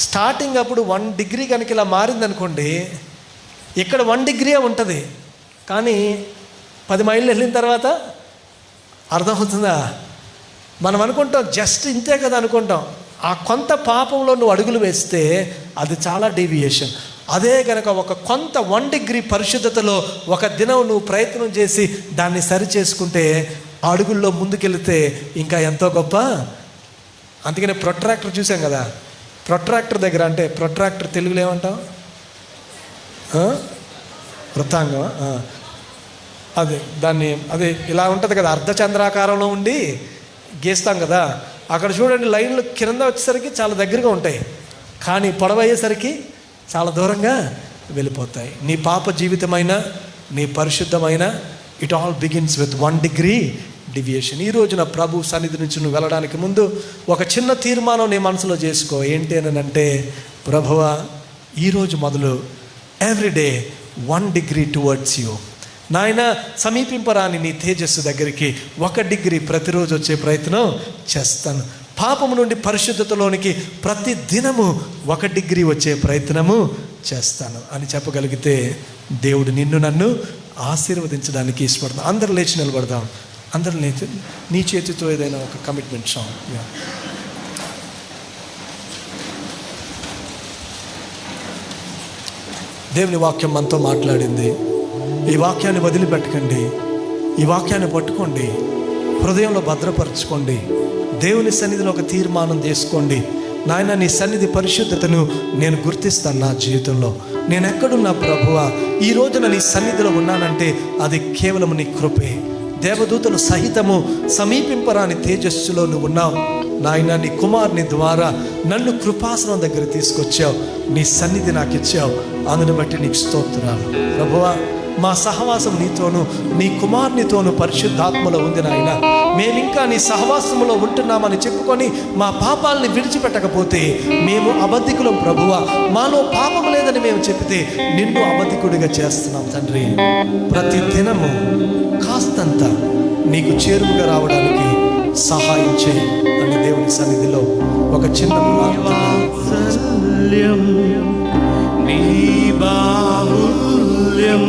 స్టార్టింగ్ అప్పుడు 1 డిగ్రీ కనుక ఇలా మారిందనుకోండి, ఇక్కడ 1 డిగ్రీయే ఉంటుంది. కానీ 10 మైళ్ళు వెళ్ళిన తర్వాత అర్థమవుతుందా? మనం అనుకుంటాం జస్ట్ ఇంతే కదా అనుకుంటాం. ఆ కొంత పాపంలో నువ్వు అడుగులు వేస్తే అది చాలా డీవియేషన్. అదే కనుక ఒక కొంత 1 డిగ్రీ పరిశుద్ధతలో ఒక దినం నువ్వు ప్రయత్నం చేసి దాన్ని సరి చేసుకుంటే అడుగుల్లో ముందుకెళ్తే ఇంకా ఎంతో గొప్ప. అందుకనే ప్రొట్రాక్టర్ చూసాం కదా, ప్రొట్రాక్టర్ దగ్గర, అంటే ప్రొట్రాక్టర్ తెలుగులో ఏమంటాం? వృత్తాంగం. అదే దాన్ని, అదే ఇలా ఉంటుంది కదా, అర్ధచంద్రాకారంలో ఉండి గీస్తాం కదా. అక్కడ చూడండి, లైన్లు కింద వచ్చేసరికి చాలా దగ్గరగా ఉంటాయి, కానీ పొడవు అయ్యేసరికి చాలా దూరంగా వెళ్ళిపోతాయి. నీ పాప జీవితమైన, నీ పరిశుద్ధమైన, it all begins with 1 degree deviation. ఈ రోజున ప్రభు సన్నిధి నుంచి నువ్వు వెళ్ళడానికి ముందు ఒక చిన్న తీర్మానం నీ మనసులో చేసుకో. ఏంటి అని అంటే, ప్రభువా ఈరోజు మొదలు ఎవ్రీడే 1 డిగ్రీ టువర్డ్స్ యూ. నాయన సమీపింపరాని నీ తేజస్సు దగ్గరికి 1 డిగ్రీ ప్రతిరోజు వచ్చే ప్రయత్నం చేస్తాను. పాపము నుండి పరిశుద్ధతలోనికి ప్రతి దినము 1 డిగ్రీ వచ్చే ప్రయత్నము చేస్తాను అని చెప్పగలిగితే దేవుడు నిన్ను నన్ను ఆశీర్వదించడానికి ఇష్టపడతాం. అందరూ లేచి నిలబడదాం. అందరూ లేచి నీ చేతితో ఏదైనా ఒక కమిట్మెంట్ సాంగ్. దేవుని వాక్యం మనతో మాట్లాడింది. ఈ వాక్యాన్ని వదిలిపెట్టకండి, ఈ వాక్యాన్ని పట్టుకోండి, హృదయంలో భద్రపరచుకోండి. దేవుని సన్నిధిలో ఒక తీర్మానం చేసుకోండి. నాయన నీ సన్నిధి పరిశుద్ధతను నేను గుర్తిస్తాను నా జీవితంలో. నేను ఎక్కడున్నా ప్రభువా, ఈ రోజున నీ సన్నిధిలో ఉన్నానంటే అది కేవలం నీ కృపే. దేవదూతలు సహితము సమీపింపరాని తేజస్సులో నువ్వు ఉన్నావు నాయన. నీ కుమారుని ద్వారా నన్ను కృపాసనం దగ్గర తీసుకొచ్చావు, నీ సన్నిధి నాకు ఇచ్చావు. అందుని బట్టి నీకు స్తోత్రాలు ప్రభువా. మా సహవాసం నీతోను నీ కుమారునితోను పరిశుద్ధాత్మలో ఉంది నాయన. మేమింకా నీ సహవాసంలో ఉంటున్నామని చెప్పుకొని మా పాపాలని విడిచిపెట్టకపోతే మేము అబద్ధికులం ప్రభువా. మాలో పాపం లేదని మేము చెప్తే నిన్ను అబద్ధికుడిగా చేస్తున్నాం తండ్రి. ప్రతి దినము కాస్తంత నీకు చేరువుగా రావడానికి సహాయం చేయి అని దేవుని సన్నిధిలో ఒక చిన్న నీ బాహుల్యం